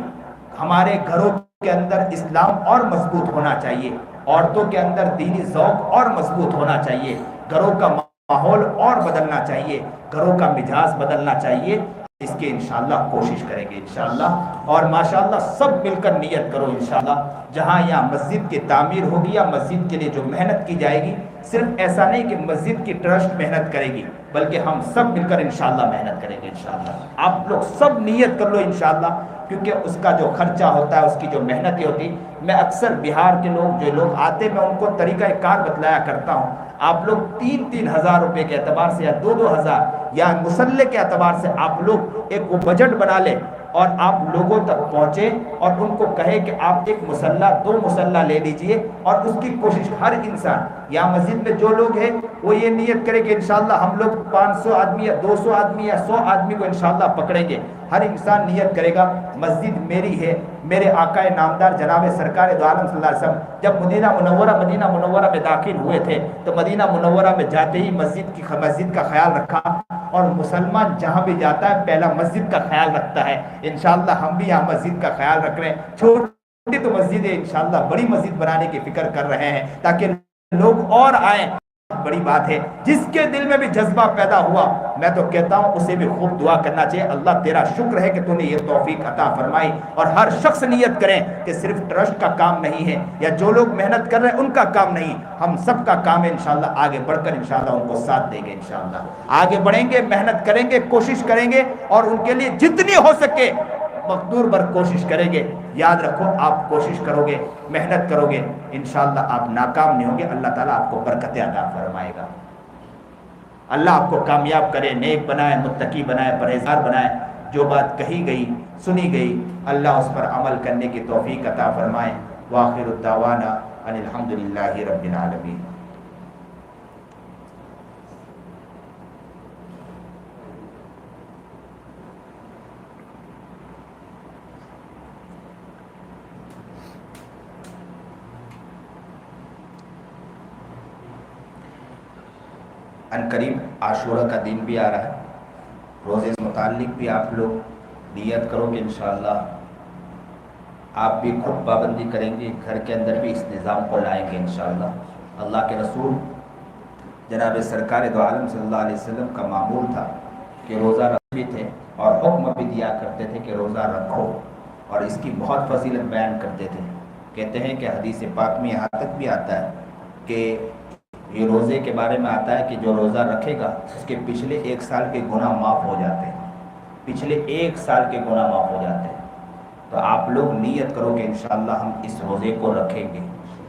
ہمارے گھروں کے اندر اسلام اور مضبوط ہونا چاہیے، عورتوں کے اندر دینی ذوق اور مضبوط ہونا چاہیے، گھروں کا ماحول اور بدلنا چاہیے، گھروں کا مزاج بدلنا چاہیے۔ اس کے انشاءاللہ کوشش کریں گے انشاءاللہ، اور ماشاءاللہ سب مل کر نیت کرو انشاءاللہ۔ جہاں یہاں مسجد کی تعمیر ہوگی یا مسجد کے لیے جو محنت کی جائے گی، صرف ایسا نہیں کہ مسجد کی ٹرسٹ محنت کرے گی، بلکہ ہم سب مل کر انشاءاللہ محنت کریں گے انشاءاللہ۔ آپ لوگ سب نیت کر لو انشاءاللہ، کیونکہ اس کا جو خرچہ ہوتا ہے، اس کی جو محنتیں ہوتی، میں اکثر بہار کے جو لوگ آتے میں ان کو طریقہ کار بتلایا کرتا ہوں۔ آپ لوگ 3-3 ہزار روپے کے اعتبار سے یا 2-2 ہزار یا مسلح کے اعتبار سے آپ لوگ ایک وہ بجٹ بنا لیں اور آپ لوگوں تک پہنچے اور ان کو کہے کہ آپ ایک مسلح 2 مسلح لے لیجئے، اور اس کی کوشش ہر انسان یا مسجد میں جو لوگ ہیں وہ یہ نیت کرے کہ انشاءاللہ ہم لوگ 500 آدمی یا 200 آدمی یا 100 آدمی کو انشاءاللہ پکڑیں گے۔ ہر انسان نیت کرے گا مسجد میری ہے، میرے آقا نامدار جناب سرکار دو عالم صلی اللہ علیہ وسلم جب مدینہ منورہ میں داخل ہوئے تھے تو مدینہ منورہ میں جاتے ہی مسجد کا خیال رکھا، اور مسلمان جہاں بھی جاتا ہے پہلا مسجد کا خیال رکھتا ہے۔ انشاءاللہ ہم بھی یہاں مسجد کا خیال رکھ رہے ہیں، چھوٹی تو مسجد ہے، انشاءاللہ بڑی مسجد بنانے کی فکر کر رہے ہیں تاکہ لوگ اور آئیں۔ بڑی بات ہے، جس کے دل میں بھی جذبہ پیدا ہوا میں تو کہتا ہوں اسے بھی خوب دعا کرنا چاہیے، اللہ تیرا شکر ہے کہ تو نے یہ توفیق عطا فرمائی۔ اور ہر شخص نیت کریں کہ صرف ٹرسٹ کا کام نہیں ہے یا جو لوگ محنت کر رہے ہیں ان کا کام نہیں، ہم سب کا کام ہے انشاءاللہ۔ آگے بڑھ کر انشاءاللہ ان کو ساتھ دیں گے انشاءاللہ، آگے بڑھیں گے، محنت کریں گے، کوشش کریں گے، اور ان کے لیے جتنی ہو سکے مقدور بر کوشش کریں گے۔ یاد رکھو آپ کوشش کرو گے، محنت کرو گے، انشاءاللہ آپ ناکام نہیں ہوں گے، اللہ تعالیٰ آپ کو برکت عطا فرمائے گا۔ اللہ آپ کو کامیاب کرے، نیک بنائے، متقی بنائے، پرہیزگار بنائے۔ جو بات کہی گئی، سنی گئی، اللہ اس پر عمل کرنے کی توفیق عطا فرمائے۔ وآخر الدعوانا ان الحمدللہ رب العالمین۔ ان قریب عاشورہ کا دن بھی آ رہا ہے، روزے سے متعلق بھی آپ لوگ نیت کرو کہ انشاءاللہ آپ بھی خود پابندی کریں گے، گھر کے اندر بھی اس نظام کو لائیں گے انشاءاللہ۔ اللہ کے رسول جناب سرکار دو عالم صلی اللہ علیہ وسلم کا معمول تھا کہ روزہ رکھتے تھے اور حکم بھی دیا کرتے تھے کہ روزہ رکھو، اور اس کی بہت فضیلت بیان کرتے تھے۔ کہتے ہیں کہ حدیث پاک میں یہاں تک بھی آتا ہے کہ یہ روزے کے بارے میں آتا ہے کہ جو روزہ رکھے گا اس کے پچھلے 1 سال کے گناہ معاف ہو جاتے ہیں، پچھلے 1 سال کے گناہ معاف ہو جاتے ہیں۔ تو آپ لوگ نیت کرو کہ انشاءاللہ ہم اس روزے کو رکھیں گے،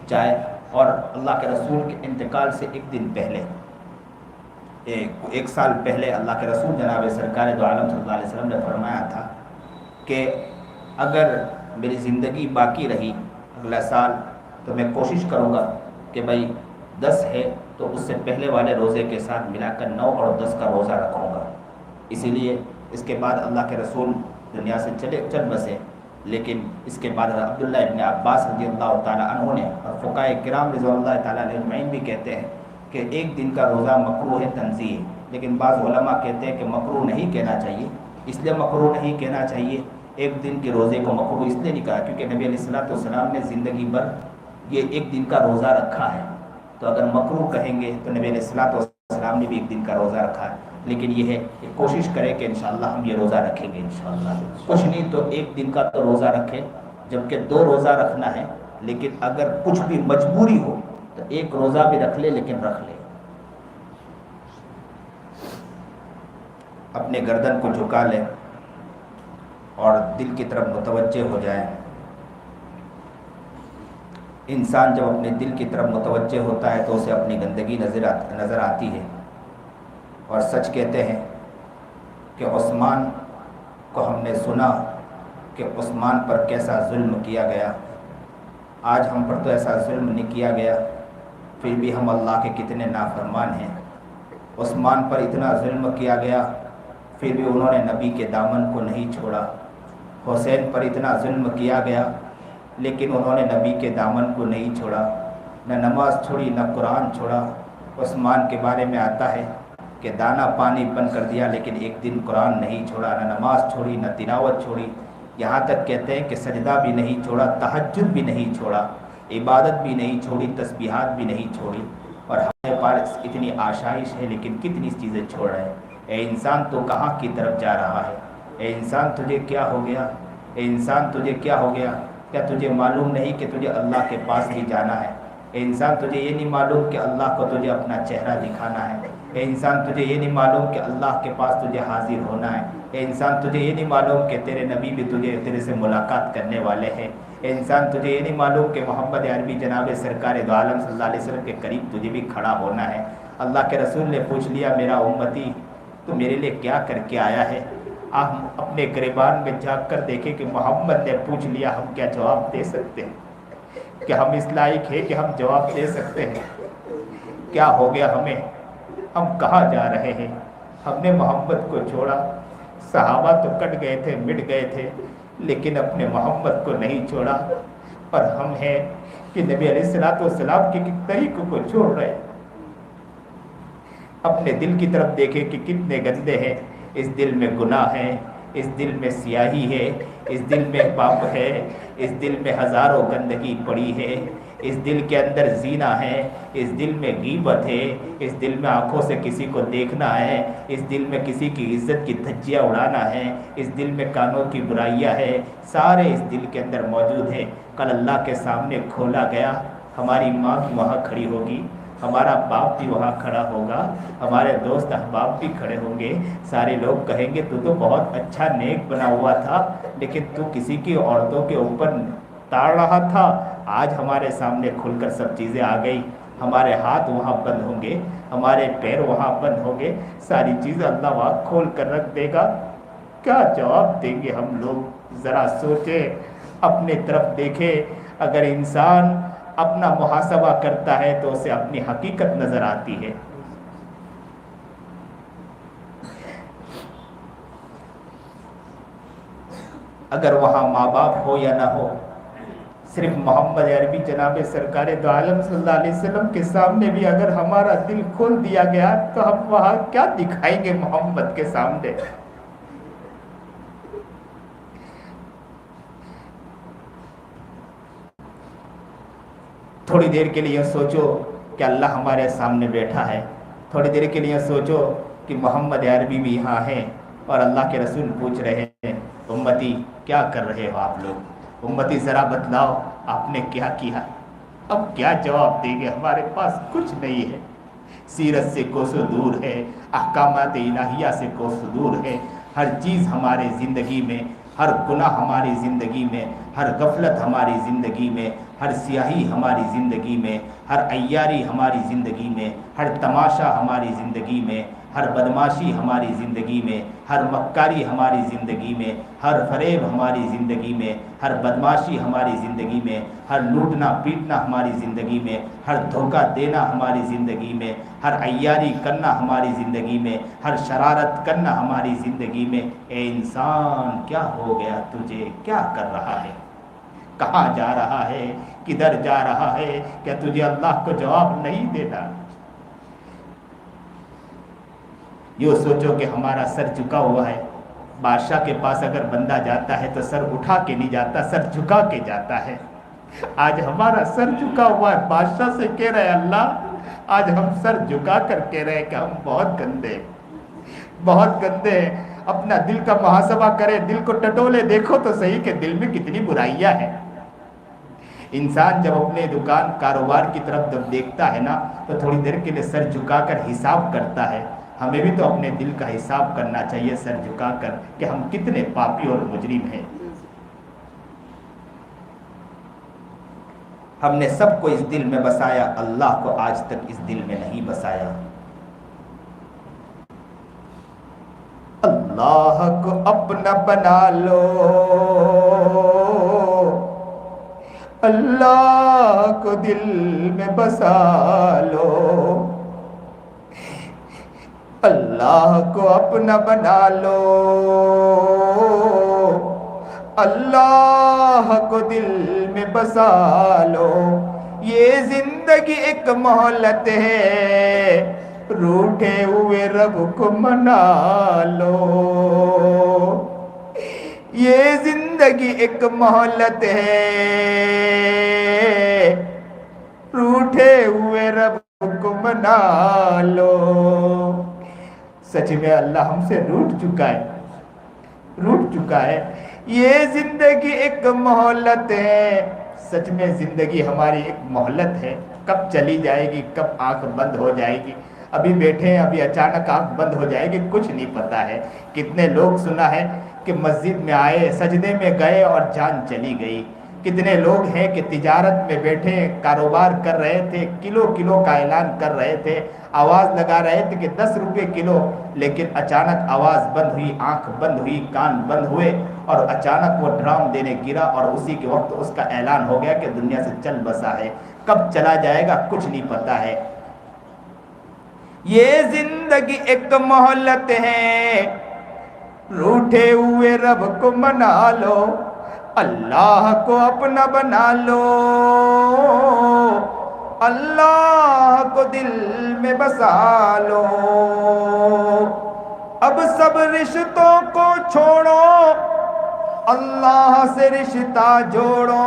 چاہے اور اللہ کے رسول کے انتقال سے 1 دن پہلے، 1 سال پہلے اللہ کے رسول جناب سرکار دو عالم صلی اللہ علیہ وسلم نے فرمایا تھا کہ اگر میری زندگی باقی رہی اگلا سال تو میں کوشش کروں گا کہ بھائی 10 ہے تو اس سے پہلے والے روزے کے ساتھ ملا کر 9 اور 10 کا روزہ رکھوں گا۔ اسی لیے اس کے بعد اللہ کے رسول دنیا سے چل بسے، لیکن اس کے بعد عبداللہ ابن عباس رضی اللہ تعالیٰ عنہ نے اور فقہاء کرام رضوان اللہ تعالیٰ علیہ اجمعین بھی کہتے ہیں کہ 1 دن کا روزہ مکروہ تنزیہ، لیکن بعض علماء کہتے ہیں کہ مکروہ نہیں کہنا چاہیے۔ اس لیے مکروہ نہیں کہنا چاہیے، 1 دن کے روزے کو مکروہ اس لیے نہیں کہا کیونکہ نبی علیہ الصلوۃ والسلام نے زندگی بھر یہ ایک دن کا روزہ رکھا ہے، تو اگر مکروہ کہیں گے تو نبی علیہ الصلوۃ والسلام نے بھی ایک دن کا روزہ رکھا ہے، لیکن یہ ہے کہ کوشش کریں کہ انشاءاللہ ہم یہ روزہ رکھیں گے انشاءاللہ، کچھ نہیں تو ایک دن کا تو روزہ رکھیں، جبکہ 2 روزہ رکھنا ہے، لیکن اگر کچھ بھی مجبوری ہو تو ایک روزہ بھی رکھ لے، لیکن رکھ لے۔ اپنے گردن کو جھکا لیں اور دل کی طرف متوجہ ہو جائیں۔ انسان جب اپنے دل کی طرف متوجہ ہوتا ہے تو اسے اپنی گندگی نظر آتی ہے، اور سچ کہتے ہیں کہ عثمان کو ہم نے سنا کہ عثمان پر کیسا ظلم کیا گیا، آج ہم پر تو ایسا ظلم نہیں کیا گیا، پھر بھی ہم اللہ کے کتنے نافرمان ہیں۔ عثمان پر اتنا ظلم کیا گیا، پھر بھی انہوں نے نبی کے دامن کو نہیں چھوڑا۔ حسین پر اتنا ظلم کیا گیا، لیکن انہوں نے نبی کے دامن کو نہیں چھوڑا، نہ نماز چھوڑی نہ قرآن چھوڑا۔ عثمان کے بارے میں آتا ہے کہ دانا پانی بند کر دیا، لیکن ایک دن قرآن نہیں چھوڑا، نہ نماز چھوڑی نہ تلاوت چھوڑی، یہاں تک کہتے ہیں کہ سجدہ بھی نہیں چھوڑا، تہجد بھی نہیں چھوڑا، عبادت بھی نہیں چھوڑی، تسبیحات بھی نہیں چھوڑی۔ اور ہمارے پاس اتنی آشائش ہے، لیکن کتنی چیزیں چھوڑ رہے ہیں۔ اے انسان تو کہاں کی طرف جا رہا ہے؟ اے انسان تجھے کیا ہو گیا؟ اے انسان تجھے کیا ہو گیا؟ کیا تجھے معلوم نہیں کہ تجھے اللہ کے پاس بھی جانا ہے؟ اے انسان تجھے یہ نہیں معلوم کہ اللہ کو تجھے اپنا چہرہ دکھانا ہے؟ اے انسان تجھے یہ نہیں معلوم کہ اللہ کے پاس تجھے حاضر ہونا ہے؟ اے انسان تجھے یہ نہیں معلوم کہ تیرے نبی بھی تیرے سے ملاقات کرنے والے ہیں؟ اے انسان تجھے یہ نہیں معلوم کہ محمد عربی جناب سرکار دو عالم صلی اللہ علیہ وسلم کے قریب تجھے بھی کھڑا ہونا ہے؟ اللہ کے رسول نے پوچھ لیا، میرا امتی تو میرے لیے کیا کر کے آیا ہے؟ آپ اپنے گریبان میں جھانک کر دیکھیں کہ محمد نے پوچھ لیا، ہم کیا جواب دے سکتے ہیں؟ کہ ہم اس لائق ہیں کہ ہم جواب دے سکتے ہیں؟ کیا ہو گیا ہمیں؟ ہم کہاں جا رہے ہیں؟ ہم نے محمد کو چھوڑا۔ صحابہ تو کٹ گئے تھے، مٹ گئے تھے، لیکن اپنے محمد کو نہیں چھوڑا۔ اور ہم ہیں کہ نبی علیہ الصلوۃ والسلام کے طریقوں کو چھوڑ رہے ہیں۔ اپنے دل کی طرف دیکھیں کہ کتنے گندے ہیں۔ اس دل میں گناہ ہے، اس دل میں سیاہی ہے، اس دل میں پاپ ہے، اس دل میں ہزاروں گندگی پڑی ہے، اس دل کے اندر زنا ہے، اس دل میں غیبت ہے، اس دل میں آنکھوں سے کسی کو دیکھنا ہے، اس دل میں کسی کی عزت کی دھجیاں اڑانا ہے، اس دل میں کانوں کی برائیاں ہے، سارے اس دل کے اندر موجود ہیں۔ کل اللہ کے سامنے کھولا گیا، ہماری ماں بھی وہاں کھڑی ہوگی، ہمارا باپ بھی وہاں کھڑا ہوگا، ہمارے دوست احباب بھی کھڑے ہوں گے۔ سارے لوگ کہیں گے تو بہت اچھا نیک بنا ہوا تھا، لیکن تو کسی کی عورتوں کے اوپر تاڑ رہا تھا۔ آج ہمارے سامنے کھل کر سب چیزیں آ گئی، ہمارے ہاتھ وہاں بند ہوں گے، ہمارے پیر وہاں بند ہوں گے، ساری چیزیں اللہ وہاں کھول کر رکھ دے گا۔ کیا جواب دیں گے ہم لوگ؟ ذرا سوچیں، اپنے طرف دیکھیں۔ اگر انسان اپنا محاسبہ کرتا ہے تو اسے اپنی حقیقت نظر آتی ہے۔ اگر وہاں ماں باپ ہو یا نہ ہو، صرف محمد عربی جناب سرکار دو عالم صلی اللہ علیہ وسلم کے سامنے بھی اگر ہمارا دل کھول دیا گیا تو ہم وہاں کیا دکھائیں گے محمد کے سامنے؟ تھوڑی دیر کے لیے سوچو کہ اللہ ہمارے سامنے بیٹھا ہے، تھوڑی دیر کے لیے سوچو کہ محمد عربی بھی یہاں ہیں اور اللہ کے رسول پوچھ رہے ہیں، امتی کیا کر رہے ہو آپ لوگ؟ امتی ذرا بتلاؤ آپ نے کیا کیا؟ اب کیا جواب دیں گے؟ ہمارے پاس کچھ نہیں ہے، سیرت سے کوسوں دور ہے، احکامات الہیہ سے کوسوں دور ہے۔ ہر چیز ہماری زندگی میں، ہر گناہ ہماری زندگی میں، ہر غفلت ہماری زندگی میں، ہر سیاہی ہماری زندگی میں، ہر عیاری ہماری زندگی میں، ہر تماشا ہماری زندگی میں، ہر بدماشی ہماری زندگی میں، ہر مکاری ہماری زندگی میں، ہر فریب ہماری زندگی میں، ہر بدماشی ہماری زندگی میں، ہر لوٹنا پیٹنا ہماری زندگی میں، ہر دھوکہ دینا ہماری زندگی میں، ہر عیاری کرنا ہماری زندگی میں، ہر شرارت کرنا ہماری زندگی میں۔ اے انسان کیا ہو گیا تجھے؟ کیا کر رہا ہے؟ کہاں جا رہا ہے؟ کدھر جا رہا ہے؟ کیا تجھے اللہ کو جواب نہیں دینا؟ یہ سوچو کہ ہمارا سر جھکا ہوا ہے۔ بادشاہ کے پاس اگر بندہ جاتا ہے تو سر اٹھا کے نہیں جاتا، سر جھکا کے جاتا ہے۔ آج ہمارا سر جھکا ہوا ہے، بادشاہ سے کہہ رہے اللہ آج ہم سر جھکا کر کہہ رہے ہیں کہ ہم بہت گندے ہیں، بہت گندے ہیں۔ اپنا دل کا محاسبہ کرے، دل کو ٹٹولے، دیکھو تو صحیح کہ دل میں کتنی برائیاں ہیں۔ انسان جب اپنے دکان کاروبار کی طرف جب دیکھتا ہے نا تو تھوڑی دیر کے لیے سر جھکا کر حساب کرتا ہے۔ ہمیں بھی تو اپنے دل کا حساب کرنا چاہیے سر جھکا کر کہ ہم کتنے پاپی اور مجرم ہیں۔ ہم نے سب کو اس دل میں بسایا، اللہ کو آج تک اس دل میں نہیں بسایا۔ اللہ کو اپنا بنا لو، اللہ کو دل میں بسا لو، اللہ کو اپنا بنا لو، اللہ کو دل میں بسا لو۔ یہ زندگی ایک مہلت ہے، روٹھے ہوئے رب کو منا لو۔ یہ زندگی ایک مہلت ہے، روٹھے ہوئے رب کو منا لو۔ سچ میں اللہ ہم سے روٹ چکا ہے، روٹ چکا ہے۔ یہ زندگی ایک مہلت ہے، سچ میں زندگی ہماری ایک مہلت ہے، کب چلی جائے گی، کب آنکھ بند ہو جائے گی۔ ابھی بیٹھے ہیں، ابھی اچانک آنکھ بند ہو جائے گی، کچھ نہیں پتا ہے۔ کتنے لوگ سنا ہے کہ مسجد میں آئے، سجدے میں گئے اور جان چلی گئی۔ کتنے لوگ ہیں کہ تجارت میں بیٹھے کاروبار کر رہے تھے، کلو کلو کا اعلان کر رہے تھے، آواز لگا رہے تھے کہ 10 روپے کلو، لیکن اچانک آواز بند ہوئی، آنکھ بند ہوئی، کان بند ہوئے اور اچانک وہ ڈرام دینے گرا اور اسی کے وقت اس کا اعلان ہو گیا کہ دنیا سے چل بسا ہے۔ کب چلا جائے گا کچھ نہیں پتا ہے۔ یہ زندگی ایک مہلت ہے، روٹھے ہوئے رب کو منا لو، اللہ کو اپنا بنا لو، اللہ کو دل میں بسا لو۔ اب سب رشتوں کو چھوڑو، اللہ سے رشتہ جوڑو،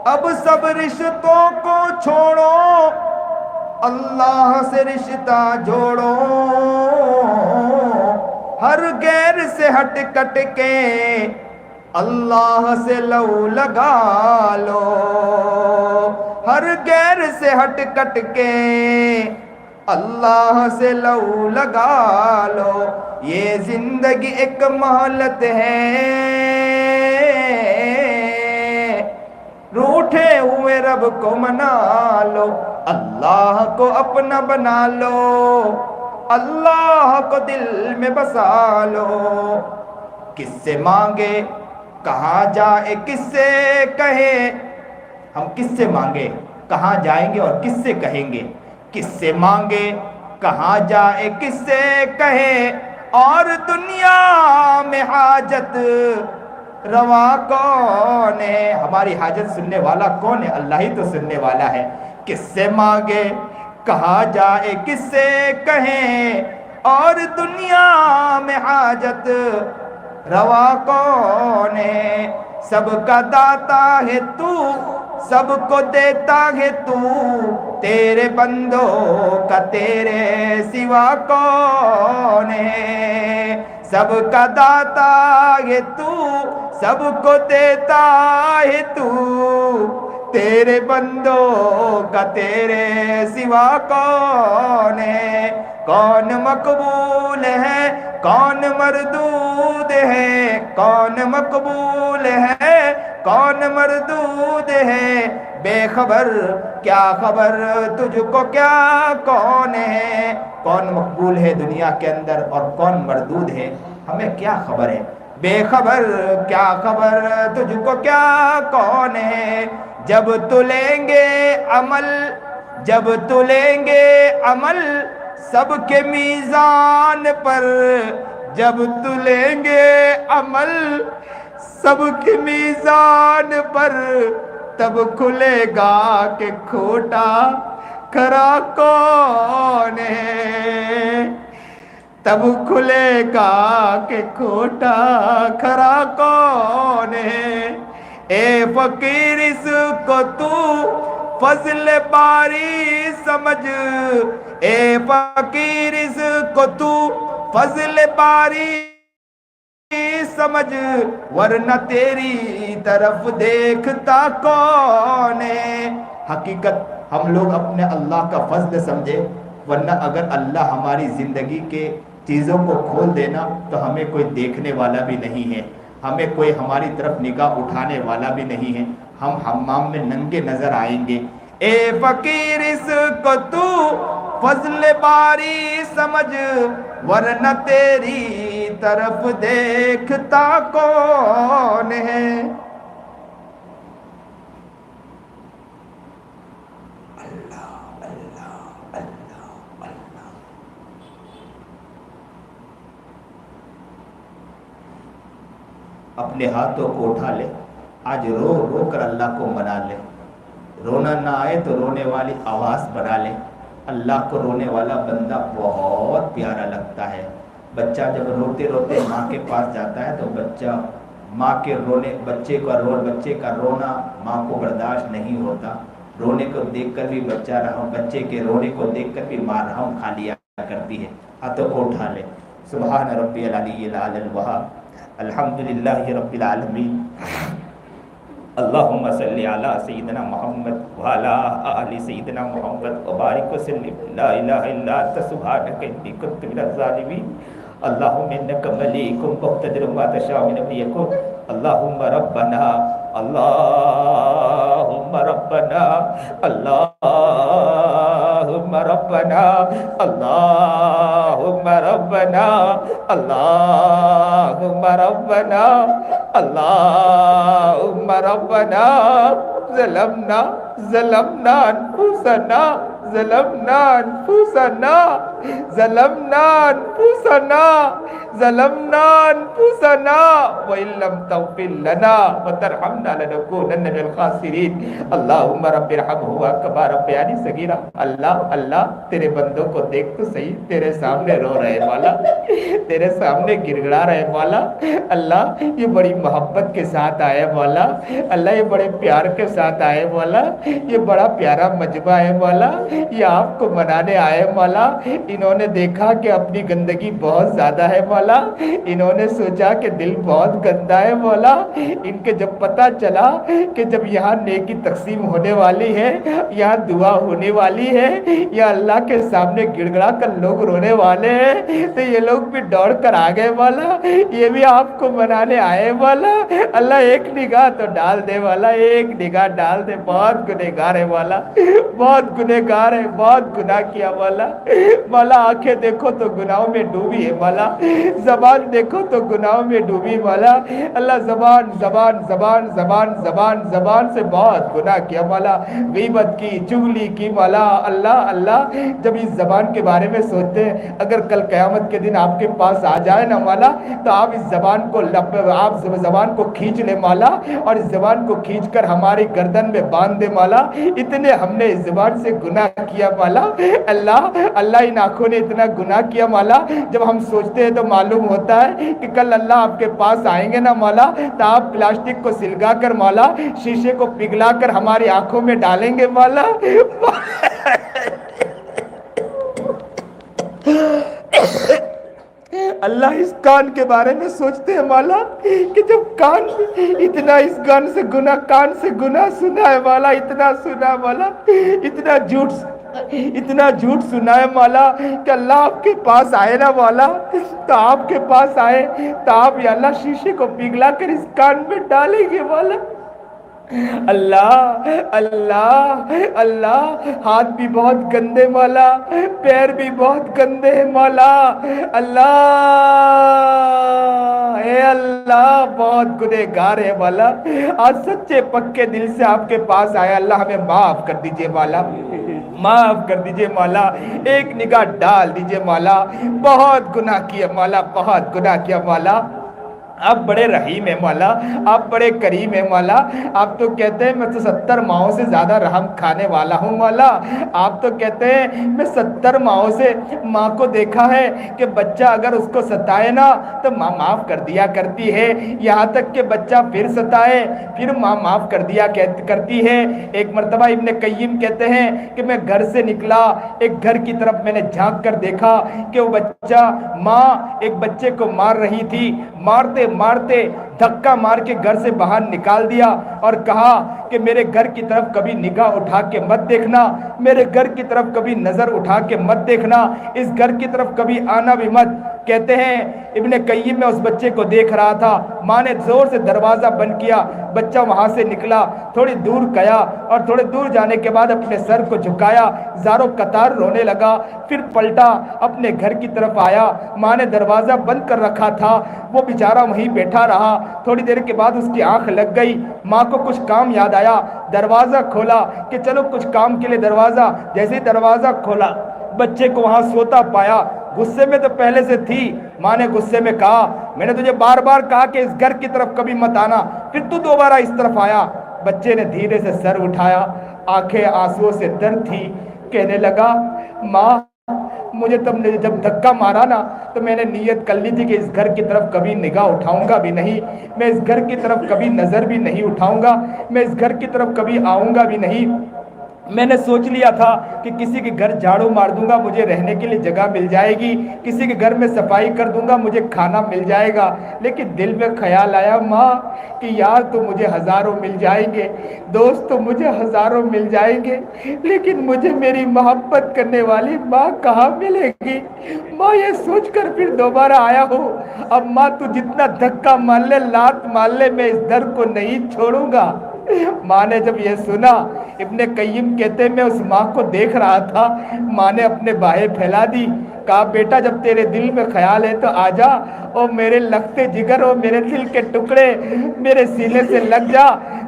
اب سب رشتوں کو چھوڑو، اللہ سے رشتہ جوڑو، ہر غیر سے ہٹ کٹ کے اللہ سے لو لگا لو، ہر غیر سے ہٹ کٹ کے اللہ سے لو لگا لو۔ یہ زندگی ایک مہلت ہے، روٹھے ہوئے رب کو منا لو، اللہ کو اپنا بنا لو، اللہ کو دل میں بسا لو۔ کس سے مانگے کہاں جائے، کس سے کہے، ہم کس سے مانگے کہاں جائیں گے اور کس سے کہیں گے؟ کس سے مانگے کہاں جائے، کس سے کہے، اور دنیا میں حاجت روا کون ہے؟ ہماری حاجت سننے والا کون ہے؟ اللہ ہی تو سننے والا ہے۔ کس سے مانگے کہاں جائے، کس سے کہیں، اور دنیا میں حاجت روا کون ہے؟ سب کا داتا ہے تو، سب کو دیتا ہے تو، تیرے بندوں کا تیرے سوا کون ہے؟ سب کا داتا ہے تو، سب کو دیتا ہے تو، تیرے بندوں کا تیرے سوا کون ہے؟ کون مقبول ہے، کون مردود ہے، کون مقبول ہے، کون مردود ہے؟ بے خبر کیا خبر تجھ کو کیا کون ہے؟ کون مقبول ہے دنیا کے اندر اور کون مردود ہے، ہمیں کیا خبر ہے؟ بے خبر کیا خبر تجھ کو کیا کون ہے؟ جب تلیں گے عمل، جب تلیں گے عمل سب کے میزان پر، جب تلیں گے عمل سب کے میزان پر، تب کھلے گا کہ کھوٹا کھرا کون ہے؟ تب کھلے گا کہ کھوٹا کھرا کون ہے. اے فقیر اس کو تو فضل باری سمجھ, اے فقیر اس کو تو فضل باری سمجھ, ورنہ تیری طرف دیکھتا کون ہے. حقیقت ہم لوگ اپنے اللہ کا فضل سمجھے, ورنہ اگر اللہ ہماری زندگی کے چیزوں کو کھول دینا تو ہمیں کوئی دیکھنے والا بھی نہیں ہے, ہمیں کوئی ہماری طرف نگاہ اٹھانے والا بھی نہیں ہے, ہم حمام میں ننگے نظر آئیں گے. اے فقیر اس کو تو فضل باری سمجھ, ورنہ تیری طرف دیکھتا کون ہے. اپنے ہاتھوں کو اٹھا لے, آج رو رو کر اللہ کو منا لے. رونا نہ آئے تو رونے والی آواز بنا لے. اللہ کو رونے والا بندہ بہت پیارا لگتا ہے. بچہ جب روتے روتے ماں کے پاس جاتا ہے تو بچہ ماں کے رونے, بچے کا رونا ماں کو برداشت نہیں ہوتا. رونے کو دیکھ کر بھی بچے کے رونے کو دیکھ کر بھی ماں رحم کھا لیا کرتی ہے. ہاتھوں کو اٹھا لے. سبحان ربی العلی الاعلی الوہاب, الحمدللہ رب العالمین, اللہم صلی علی سیدنا محمد وعلی آل سیدنا محمد وبارک وسلم. لا الہ الا انت سبحانک انی کنت من الظالمین. اللہم انک ملیک مقتدر ما تشاء من امر یکن. اللہم ربنا اللہم ربنا اللہم ربنا اللہم ربنا اللہم ربنا اللہم ربنا ظلمنا انفسنا ظلمنا انفسنا وإن لم تغفر لنا وترحمنا لنكونن من الخاسرين. اللہم رب ارحمہما کما ربیانی صغیرا. اللہ تیرے بندوں کو دیکھ تو صحیح, تیرے سامنے رو رہے مولا, تیرے سامنے گڑ گڑا رہے مولا. اللہ یہ بڑی محبت کے ساتھ آئے مولا, اللہ یہ بڑے پیار کے ساتھ آئے مولا, یہ بڑا پیارا مجمع ہے مولا, یہ آپ کو منانے آئے مولا. انہوں نے دیکھا کہ اپنی گندگی بہت زیادہ ہے مولا, انہوں نے سوچا کہ دل بہت گندا ہے مولا. ان کے جب پتہ چلا کہ جب یہاں نیکی تقسیم ہونے والی ہے, یہاں دعا ہونے والی ہے, یا اللہ کے سامنے گڑ گڑا کر لوگ رونے والے ہیں, تو یہ لوگ بھی دوڑ کر آ گئے مولا, یہ بھی آپ کو منانے آئے مولا. اللہ ایک نگاہ تو ڈال دے مولا, ایک نگاہ ڈال دے. بہت گنہگار ہے مولا, بہت گنہگار ہے, بہت گناہ کیا مولا. مولا آنکھیں دیکھو تو گناہوں میں ڈوبی ہے مولا, زبان دیکھو تو گناہوں میں ڈوبی مولا. اللہ زبان سے بہت گناہ کیا مولا, غیبت کی, چغلی کی مولا. اللہ جب اس زبان کے بارے میں سوچتے ہیں, اگر کل قیامت کے دن آپ کے پاس آ جائے نا مولا, تو آپ اس زبان کو کھینچ لے مولا, اور اس زبان کو کھینچ کر ہماری گردن میں باندھ دے مولا. اتنے ہم نے اس زبان سے گناہ کیا مولا. اللہ ان آنکھوں نے اتنا گناہ کیا مولا, جب ہم سوچتے ہیں تو معلوم ہوتا ہے کہ کل اللہ آپ کے پاس آئیں گے نا مولا, تو آپ پلاسٹک کو سلگا کر مولا, شیشے کو پگھلا کر ہماری آنکھوں میں ڈالیں گے مولا. اللہ اس کان کے بارے میں سوچتے ہیں مولا, کہ جب کان اتنا اس کان سے گناہ سنا ہے مولا, اتنا سنا مولا, اتنا جھوٹ سنا ہے مولا, کہ اللہ آپ کے پاس آئے نا مولا, تو آپ کے پاس آئے تو آپ یا اللہ شیشے کو پگھلا کر اس کان میں ڈالیں گے مولا. اللہ ہاتھ بھی بہت گندے مولا, پیر بھی بہت گندے ہیں مولا. اے اللہ بہت گنہگار ہے مولا. آج سچے پکے دل سے آپ کے پاس آئے, اللہ ہمیں معاف کر دیجئے مولا, معاف کر دیجئے مولا, ایک نگاہ ڈال دیجئے مولا. بہت گناہ کیا مولا, بہت گناہ کیا مولا. آپ بڑے رحیم ہیں مولا، آپ بڑے کریم ہیں مولا، آپ تو کہتے ہیں میں تو 70 ماہوں سے زیادہ رحم کھانے والا ہوں مولا، آپ تو کہتے ہیں میں 70 ماہوں سے ماں کو دیکھا ہے کہ بچہ اگر اس کو ستائے نا تو ماں معاف کر دیا کرتی ہے، یہاں تک کہ بچہ پھر ستائے پھر ماں معاف کر دیا کرتی ہے۔ ایک مرتبہ ابن قیم کہتے ہیں کہ میں گھر سے نکلا، ایک گھر کی طرف میں نے جھانک کر دیکھا کہ وہ بچہ، ماں ایک بچے کو مار رہی تھی، مارتے مارتے دھکا مار کے گھر سے باہر نکال دیا اور کہا کہ میرے گھر کی طرف کبھی نگاہ اٹھا کے مت دیکھنا، میرے گھر کی طرف کبھی نظر اٹھا کے مت دیکھنا، اس گھر کی طرف کبھی آنا بھی مت۔ کہتے ہیں ابن قیم میں اس بچے کو دیکھ رہا تھا، ماں نے زور سے دروازہ بند کیا، بچہ وہاں سے نکلا، تھوڑی دور گیا اور تھوڑے دور جانے کے بعد اپنے سر کو جھکایا، زاروں قطار رونے لگا، پھر پلٹا اپنے گھر کی طرف آیا، ماں نے دروازہ بند کر رکھا تھا، وہ بیچارہ وہیں بیٹھا رہا، تھوڑی دیر کے بعد اس کی آنکھ لگ گئی، ماں کو کچھ کام یاد آیا، دروازہ کھولا کہ چلو کچھ کام کے لیے دروازہ، جیسے ہی دروازہ کھولا بچے کو وہاں سوتا پایا، غصے میں تو پہلے سے تھی، ماں نے غصے میں کہا میں نے تجھے بار بار کہا کہ اس گھر کی طرف کبھی مت آنا، پھر تو دوبارہ اس طرف آیا۔ بچے نے دھیرے سے سر اٹھایا، آنکھیں آنسوؤں سے تر تھی، کہنے لگا ماں مجھے تم نے جب دھکا مارا نا تو میں نے نیت کر لی تھی کہ اس گھر کی طرف کبھی نگاہ اٹھاؤں گا بھی نہیں، میں اس گھر کی طرف کبھی نظر بھی نہیں اٹھاؤں گا، میں اس گھر کی طرف کبھی آؤں گا بھی نہیں، میں نے سوچ لیا تھا کہ کسی کے گھر جھاڑو مار دوں گا مجھے رہنے کے لیے جگہ مل جائے گی، کسی کے گھر میں صفائی کر دوں گا مجھے کھانا مل جائے گا، لیکن دل میں خیال آیا ماں کہ یار تو مجھے ہزاروں مل جائیں گے، دوست تو مجھے ہزاروں مل جائیں گے، لیکن مجھے میری محبت کرنے والی ماں کہاں ملے گی۔ ماں یہ سوچ کر پھر دوبارہ آیا ہوں، اب ماں تو جتنا دھکا مار لے لات مار لے میں اس در کو نہیں چھوڑوں گا۔ ماں نے جب یہ سنا، ابن قیم کہتے ہیں میں اس ماں کو دیکھ رہا تھا، ماں نے اپنے باہیں پھیلا دی، کہا بیٹا جب تیرے دل میں خیال ہے تو آجا، اور میرے لگتے جگر اور میرے دل کے ٹکڑے میرے سینے سے لگ جا،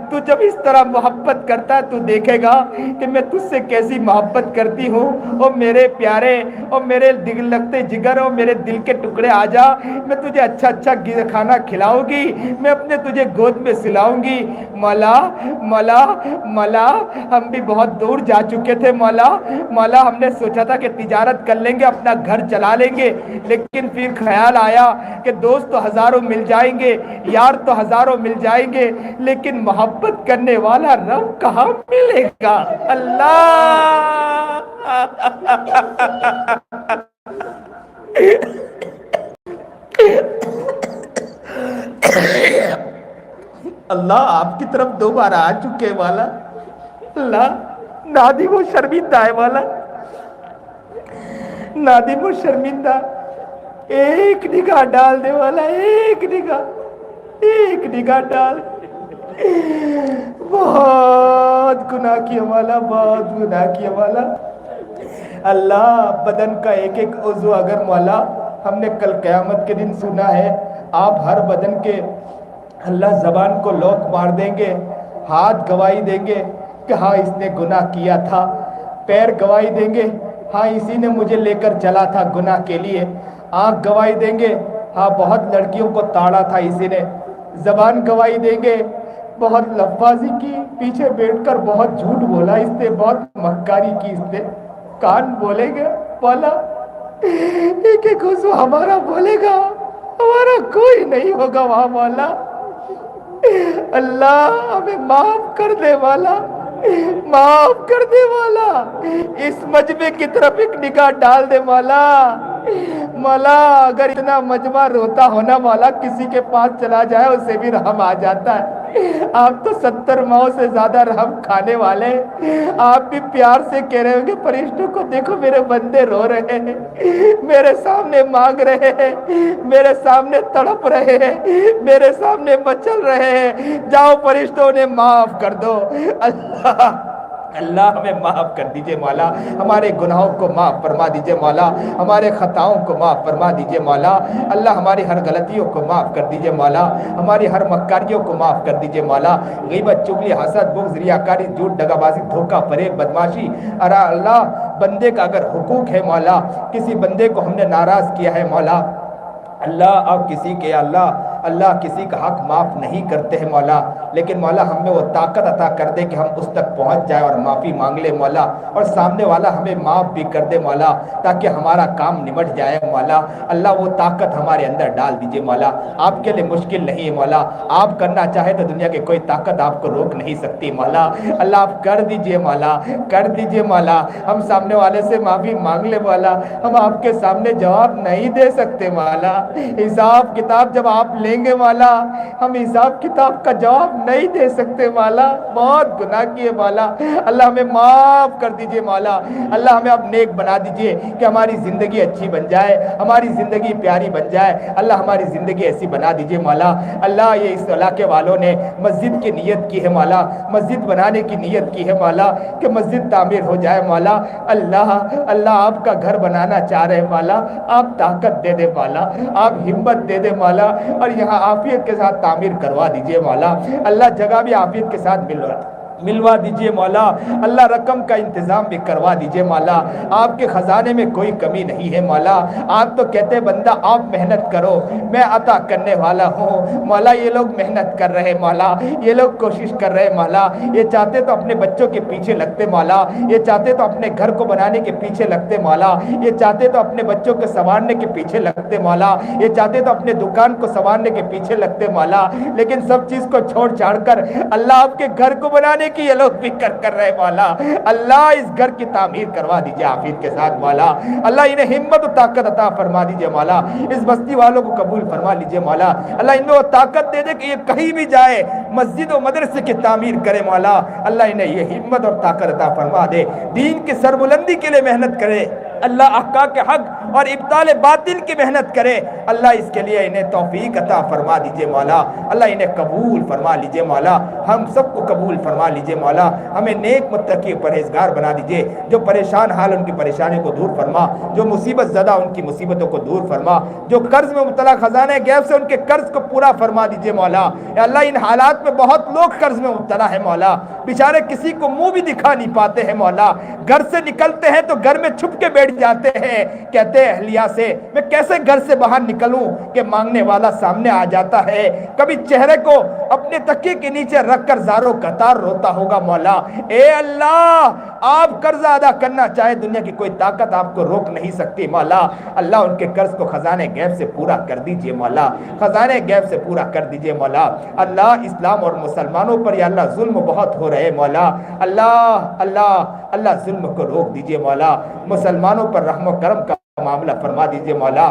تو جب اس طرح محبت کرتا ہے تو دیکھے گا کہ میں تجھ سے کیسی محبت کرتی ہوں، اور میرے پیارے اور میرے دل لگتے جگر اور میرے دل کے ٹکڑے آجا، میں تجھے اچھا اچھا کھانا کھلاؤں گی، میں اپنے تجھے گود میں سلاؤں گی۔ مولا مولا مولا ہم بھی بہت دور جا چکے تھے مولا، مولا ہم نے سوچا تھا کہ تجارت کر لیں گے اپنا گھر چلا لیں گے، لیکن پھر خیال آیا کہ دوست تو ہزاروں مل جائیں گے، یار تو ہزاروں مل جائیں گے، لیکن محبت کرنے والا رب کہاں ملے گا۔ اللہ اللہ آپ کی طرف دوبارہ آ چکے والا، اللہ نادم و شرمندہ ہے والا، نادم و شرمندہ، ایک نگاہ ڈال دے والا، ایک نگاہ ڈال، بہت گناہ کیا والا، بہت گناہ کیا والا۔ اللہ بدن کا ایک ایک عضو اگر مولا ہم نے کل قیامت کے دن سنا ہے، آپ ہر بدن کے اللہ زبان کو لوک مار دیں گے، ہاتھ گواہی دیں گے کہ ہاں اس نے گناہ کیا تھا، پیر گواہی دیں گے ہاں اسی نے مجھے لے کر چلا تھا گناہ کے لیے، آنکھ گواہی دیں گے ہاں بہت لڑکیوں کو تاڑا تھا اسی نے، زبان گواہی دیں گے بہت لفظی کی، پیچھے بیٹھ کر بہت جھوٹ بولا اس نے، بہت مکاری کی اس نے، کان بولے گا مولا ایک ایک عضو ہمارا بولے گا، ہمارا کوئی نہیں ہوگا وہاں مولا۔ اللہ ہمیں معاف کر دے والا، معاف کر دے والا، اس مجمع کی طرف ایک نگاہ ڈال دے مولا۔ مولا اگر اتنا مجمع روتا ہونا مولا کسی کے پاس چلا جائے اسے بھی رحم آ جاتا ہے، آپ تو 70 ماہوں سے زیادہ رحم کھانے والے، آپ بھی پیار سے کہہ رہے ہوں گے فرشتوں کو دیکھو میرے بندے رو رہے ہیں، میرے سامنے مانگ رہے ہیں، میرے سامنے تڑپ رہے ہیں، میرے سامنے مچل رہے ہیں، جاؤ فرشتوں نے معاف کر دو۔ اللہ ہمیں معاف کر دیجئے مولا، ہمارے گناہوں کو معاف فرما دیجئے مولا، ہمارے خطاؤں کو معاف فرما دیجئے مولا، اللہ ہماری ہر غلطیوں کو معاف کر دیجئے مولا، ہماری ہر مکاریوں کو معاف کر دیجئے مولا، غیبت چغلی حسد بغض ریاکاری جھوٹ دغابازی دھوکہ فریب بدماشی، اللہ بندے کا اگر حقوق ہے مولا، کسی بندے کو ہم نے ناراض کیا ہے مولا، اللہ آپ کسی کے اللہ اللہ کسی کا حق معاف نہیں کرتے ہیں مولا، لیکن مولا ہم میں وہ طاقت عطا کر دے کہ ہم اس تک پہنچ جائیں اور معافی مانگ لے مولا، اور سامنے والا ہمیں معاف بھی کر دے مولا، تاکہ ہمارا کام نمٹ جائے مولا۔ اللہ وہ طاقت ہمارے اندر ڈال دیجئے مولا، آپ کے لیے مشکل نہیں ہے مولا، آپ کرنا چاہے تو دنیا کی کوئی طاقت آپ کو روک نہیں سکتی مولا۔ اللہ آپ کر دیجئے مولا، کر دیجئے مولا، ہم سامنے والے سے معافی مانگ لے مولا، ہم آپ کے سامنے جواب نہیں دے سکتے مولا، حساب کتاب جب آپ لیں گے مولا ہم حساب کتاب کا جواب نہیں دے سکتے مولا، بہت گناہ کیے مولا، اللہ ہمیں معاف کر دیجئے مولا، اللہ ہمیں اب نیک بنا دیجئے کہ ہماری زندگی اچھی بن جائے، ہماری زندگی پیاری بن جائے، اللہ ہماری زندگی ایسی بنا دیجئے مولا۔ اللہ یہ اس علاقے والوں نے مسجد کی نیت کی ہے مولا، مسجد بنانے کی نیت کی ہے مولا کہ مسجد تعمیر ہو جائے مولا، اللہ اللہ آپ کا گھر بنانا چاہ رہے مولا، آپ طاقت دے دے مولا، آپ ہمت دے دے مولا، اور یہاں عافیت کے ساتھ تعمیر کروا دیجئے مولا، اللہ جگہ بھی عافیت کے ساتھ ملوا دیجئے مولا، اللہ رقم کا انتظام بھی کروا دیجئے مولا، آپ کے خزانے میں کوئی کمی نہیں ہے مولا، آپ تو کہتے بندہ آپ محنت کرو میں عطا کرنے والا ہوں، مولا یہ لوگ محنت کر رہے مولا، یہ لوگ کوشش کر رہے مولا، یہ چاہتے تو اپنے بچوں کے پیچھے لگتے مولا، یہ چاہتے تو اپنے گھر کو بنانے کے پیچھے لگتے مولا، یہ چاہتے تو اپنے بچوں کو سنوارنے کے پیچھے لگتے مولا، یہ چاہتے تو اپنے دکان کو سنوارنے کے پیچھے لگتے مولا، لیکن سب چیز کو چھوڑ چھاڑ کر اللہ آپ کے گھر کو بنانے کی یہ لوگ فکر کر رہے مولا، اللہ اس گھر کی تعمیر کروا دیجئے عافیت کے ساتھ مولا، اللہ انہیں ہمت و طاقت عطا فرما دیجئے مولا، اس بستی والوں کو قبول فرما لیجئے مولا، اللہ ان میں وہ طاقت دے دے کہ یہ کہیں بھی جائے مسجد و مدرسے کی تعمیر کرے مولا، اللہ انہیں یہ ہمت اور طاقت عطا فرما دے، دین کی سربلندی کے لیے محنت کرے، اللہ احقاق حق اور ابطال باطل کی محنت کرے، اللہ اس کے لیے انہیں توفیق عطا فرما دیجئے مولا، اللہ انہیں قبول فرما لیجئے مولا، ہم سب کو قبول فرما لیجئے مولا، ہمیں نیک متقی پرہیزگار بنا دیجئے، جو پریشان حال ان کی پریشانیوں کو دور فرما، جو مصیبت زدہ ان کی مصیبتوں کو دور فرما، جو قرض میں مبتلا خزانہ غیب سے ان کے قرض کو پورا فرما دیجئے مولا، اے اللہ ان حالات میں بہت لوگ قرض میں مبتلا ہے مولا، بیچارے کسی کو منہ بھی دکھا نہیں پاتے ہیں مولا، گھر سے نکلتے ہیں تو گھر میں چھپ کے بیٹھ جاتے ہیں، کہتے ہیں اہلیہ سے میں کیسے گھر سے باہر نکلوں کہ مانگنے والا سامنے آ جاتا ہے، کبھی چہرے کو اپنے تکیے کے نیچے رکھ کر زاروں قطار روتا ہوگا مولا، اے اللہ آپ قرض ادا کرنا چاہے دنیا کی کوئی طاقت آپ کو روک نہیں سکتی مولا، اللہ ان کے قرض کو خزانے غیب سے پورا کر دیجئے مولا، خزانے غیب سے پورا کر دیجئے مولا، اللہ اسلام اور مسلمانوں پر یا اللہ ظلم بہت ہو رہے مولا، اللہ اللہ اللہ ظلم کو روک دیجئے مولا، مسلمانوں پر رحم و کرم کا معاملہ فرما دیجئے مولا،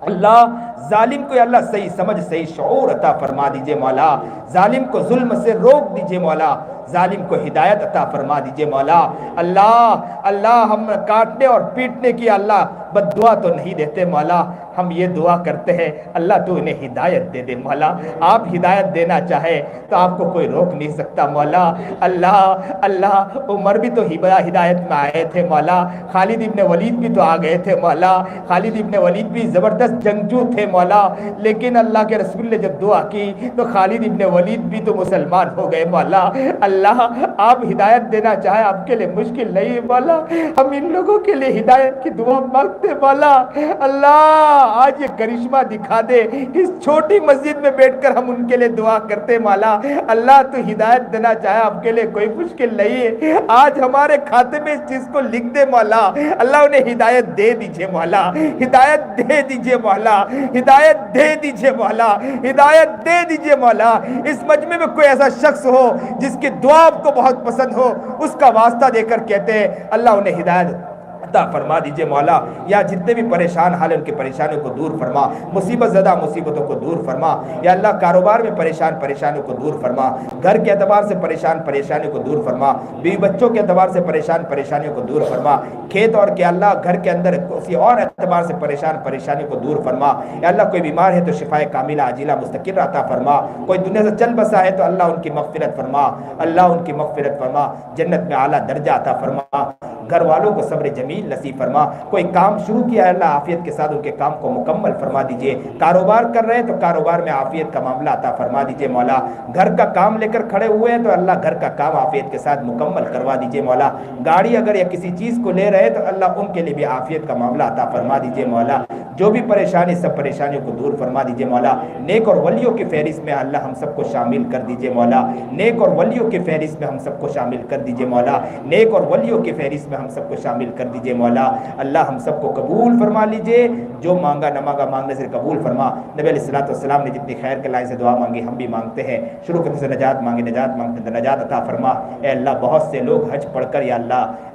اللہ ظالم کو یا اللہ صحیح سمجھ صحیح شعور عطا فرما دیجئے مولا، ظالم کو ظلم سے روک دیجئے مولا، ظالم کو ہدایت عطا فرما دیجئے مولا، اللہ اللہ ہم کاٹنے اور پیٹنے کی اللہ بد دعا تو نہیں دیتے مولا، ہم یہ دعا کرتے ہیں اللہ تو انہیں ہدایت دے دے مولا، آپ ہدایت دینا چاہے تو آپ کو کوئی روک نہیں سکتا مولا، اللہ اللہ عمر بھی تو ہدایت میں آئے تھے مولا، خالد ابن ولید بھی تو آ گئے تھے مولا، خالد ابن ولید بھی زبردست جنگجو تھے مولا، لیکن اللہ کے رسول نے جب دعا کی تو خالد ابن ولید بھی تو مسلمان ہو گئے مولا، اللہ آپ ہدایت دینا چاہے آپ کے لیے مشکل نہیں ہے مولا، ہم ان لوگوں کے لیے ہدایت کی دعا مانگتے مولا، اللہ آج یہ کرشمہ دکھا دے، اس چھوٹی مسجد میں بیٹھ کر ہم ان کے لیے دعا کرتے مولا، اللہ تو ہدایت دینا چاہے آپ کے لیے کوئی مشکل نہیں ہے، آج ہمارے کھاتے میں اس چیز کو لکھ دے مولا، اللہ انہیں ہدایت دے دیجئے مولا، ہدایت دے دیجئے مولا، ہدایت دے دیجئے مولا، ہدایت دے دیجئے مولا، اس مجمع میں کوئی ایسا شخص ہو جس کی دعا آپ کو بہت پسند ہو، اس کا واسطہ دے کر کہتے ہیں اللہ انہیں ہدایت عطا فرما دیجئے مولا، یا جتنے بھی پریشان حال ان کی پریشانیوں کو دور فرما، مصیبت زدہ مصیبتوں کو دور فرما، یا اللہ کاروبار میں پریشانیوں کو دور فرما، گھر کے اعتبار سے پریشانیوں کو دور فرما، بیوی بچوں کے اعتبار سے پریشانیوں کو دور فرما، کھیت اور کہ اللہ گھر کے اندر کسی اور اعتبار سے پریشانیوں کو دور فرما، یا اللہ کوئی بیمار ہے تو شفائے کاملہ عاجلہ مستقر عطا فرما، کوئی دنیا سے چل بسا ہے تو اللہ ان کی مغفرت فرما، اللہ ان کی مغفرت فرما، جنت میں اعلیٰ درجہ عطا فرما، گھر والوں کو صبر جمیل نصیب فرما، کوئی کام شروع کیا ہے اللہ عافیت کے ساتھ ان کے کام کو مکمل فرما دیجئے، کاروبار کر رہے ہیں تو کاروبار میں عافیت کا معاملہ عطا فرما دیجئے مولا، گھر کا کام لے کر کھڑے ہوئے ہیں تو اللہ گھر کا کام عافیت کے ساتھ مکمل کروا دیجئے مولا، گاڑی اگر یا کسی چیز کو لے رہے ہیں تو اللہ ان کے لیے بھی عافیت کا معاملہ عطا فرما دیجئے مولا، جو بھی پریشانی سب پریشانیوں کو دور فرما دیجئے مولا، نیک اور ولیوں کی فہرست میں اللہ ہم سب کو شامل کر دیجئے مولا، نیک اور ولیوں کی فہرست میں ہم سب کو شامل کر دیجئے مولا، نیک اور ولیوں کی فہرست میں ہم سب کو شامل کر دیجئے مولا، اللہ ہم سب کو قبول فرما لیجئے، جو مانگا نہ مانگا مانگنے سے قبول فرما، نبی علیہ الصلوۃ والسلام نے جتنی خیر کے لائن سے دعا مانگی ہم بھی مانگتے ہیں، شروع کرنے سے نجات مانگے، نجات مانگتے ہیں نجات عطا فرما، اے اللہ بہت سے لوگ حج پڑھ کر یا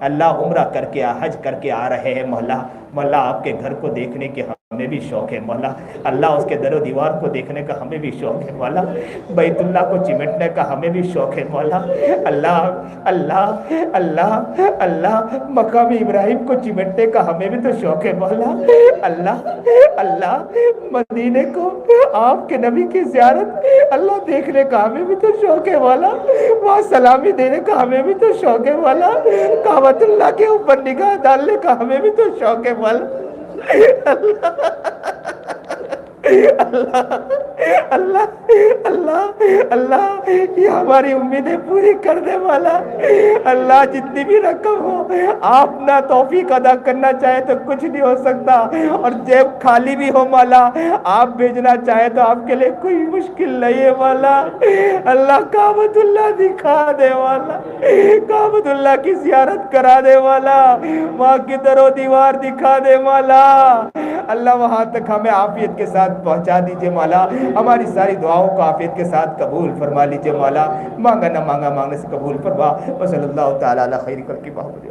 اللہ عمرہ کر کے حج کر کے آ رہے ہیں مولا آپ کے گھر کو دیکھنے کے ہمیں بھی شوق ہے مولا، اللہ اس کے در و دیوار کو دیکھنے کا ہمیں بھی شوق ہے مولا، بیت اللہ کو چمٹنے کا ہمیں بھی شوق ہے مولا، اللہ مقام ابراہیم کو چمٹنے کا ہمیں بھی تو شوق ہے مولا، اللہ مدینے کو آپ کے نبی کی زیارت اللہ دیکھنے کا ہمیں بھی تو شوق ہے مولا، وہاں سلامی دینے کا ہمیں بھی تو شوق ہے مولا، کعبۃ اللہ کے اوپر نگاہ ڈالنے کا ہمیں بھی تو شوق ہے مولا، اللہ یہ ہماری امیدیں پوری کر دے والا، اللہ جتنی بھی رقم ہو آپ نہ توفیق ادا کرنا چاہے تو کچھ نہیں ہو سکتا، اور جیب خالی بھی ہو مولا آپ بھیجنا چاہے تو آپ کے لیے کوئی مشکل نہیں ہے مولا، اللہ کعبۃ اللہ دکھا دے والا، کعبۃ اللہ کی زیارت کرا دے والا، وہاں کی در و دیوار دکھا دے مولا، اللہ وہاں تک ہمیں عافیت کے ساتھ پہنچا دیجئے مولا، ہماری ساری دعاؤں کو عافیت کے ساتھ قبول فرما لیجئے مولا، مانگا نہ مانگا مانگنے سے قبول فرما، وصلی اللہ تعالی علی خیر خلق محمد۔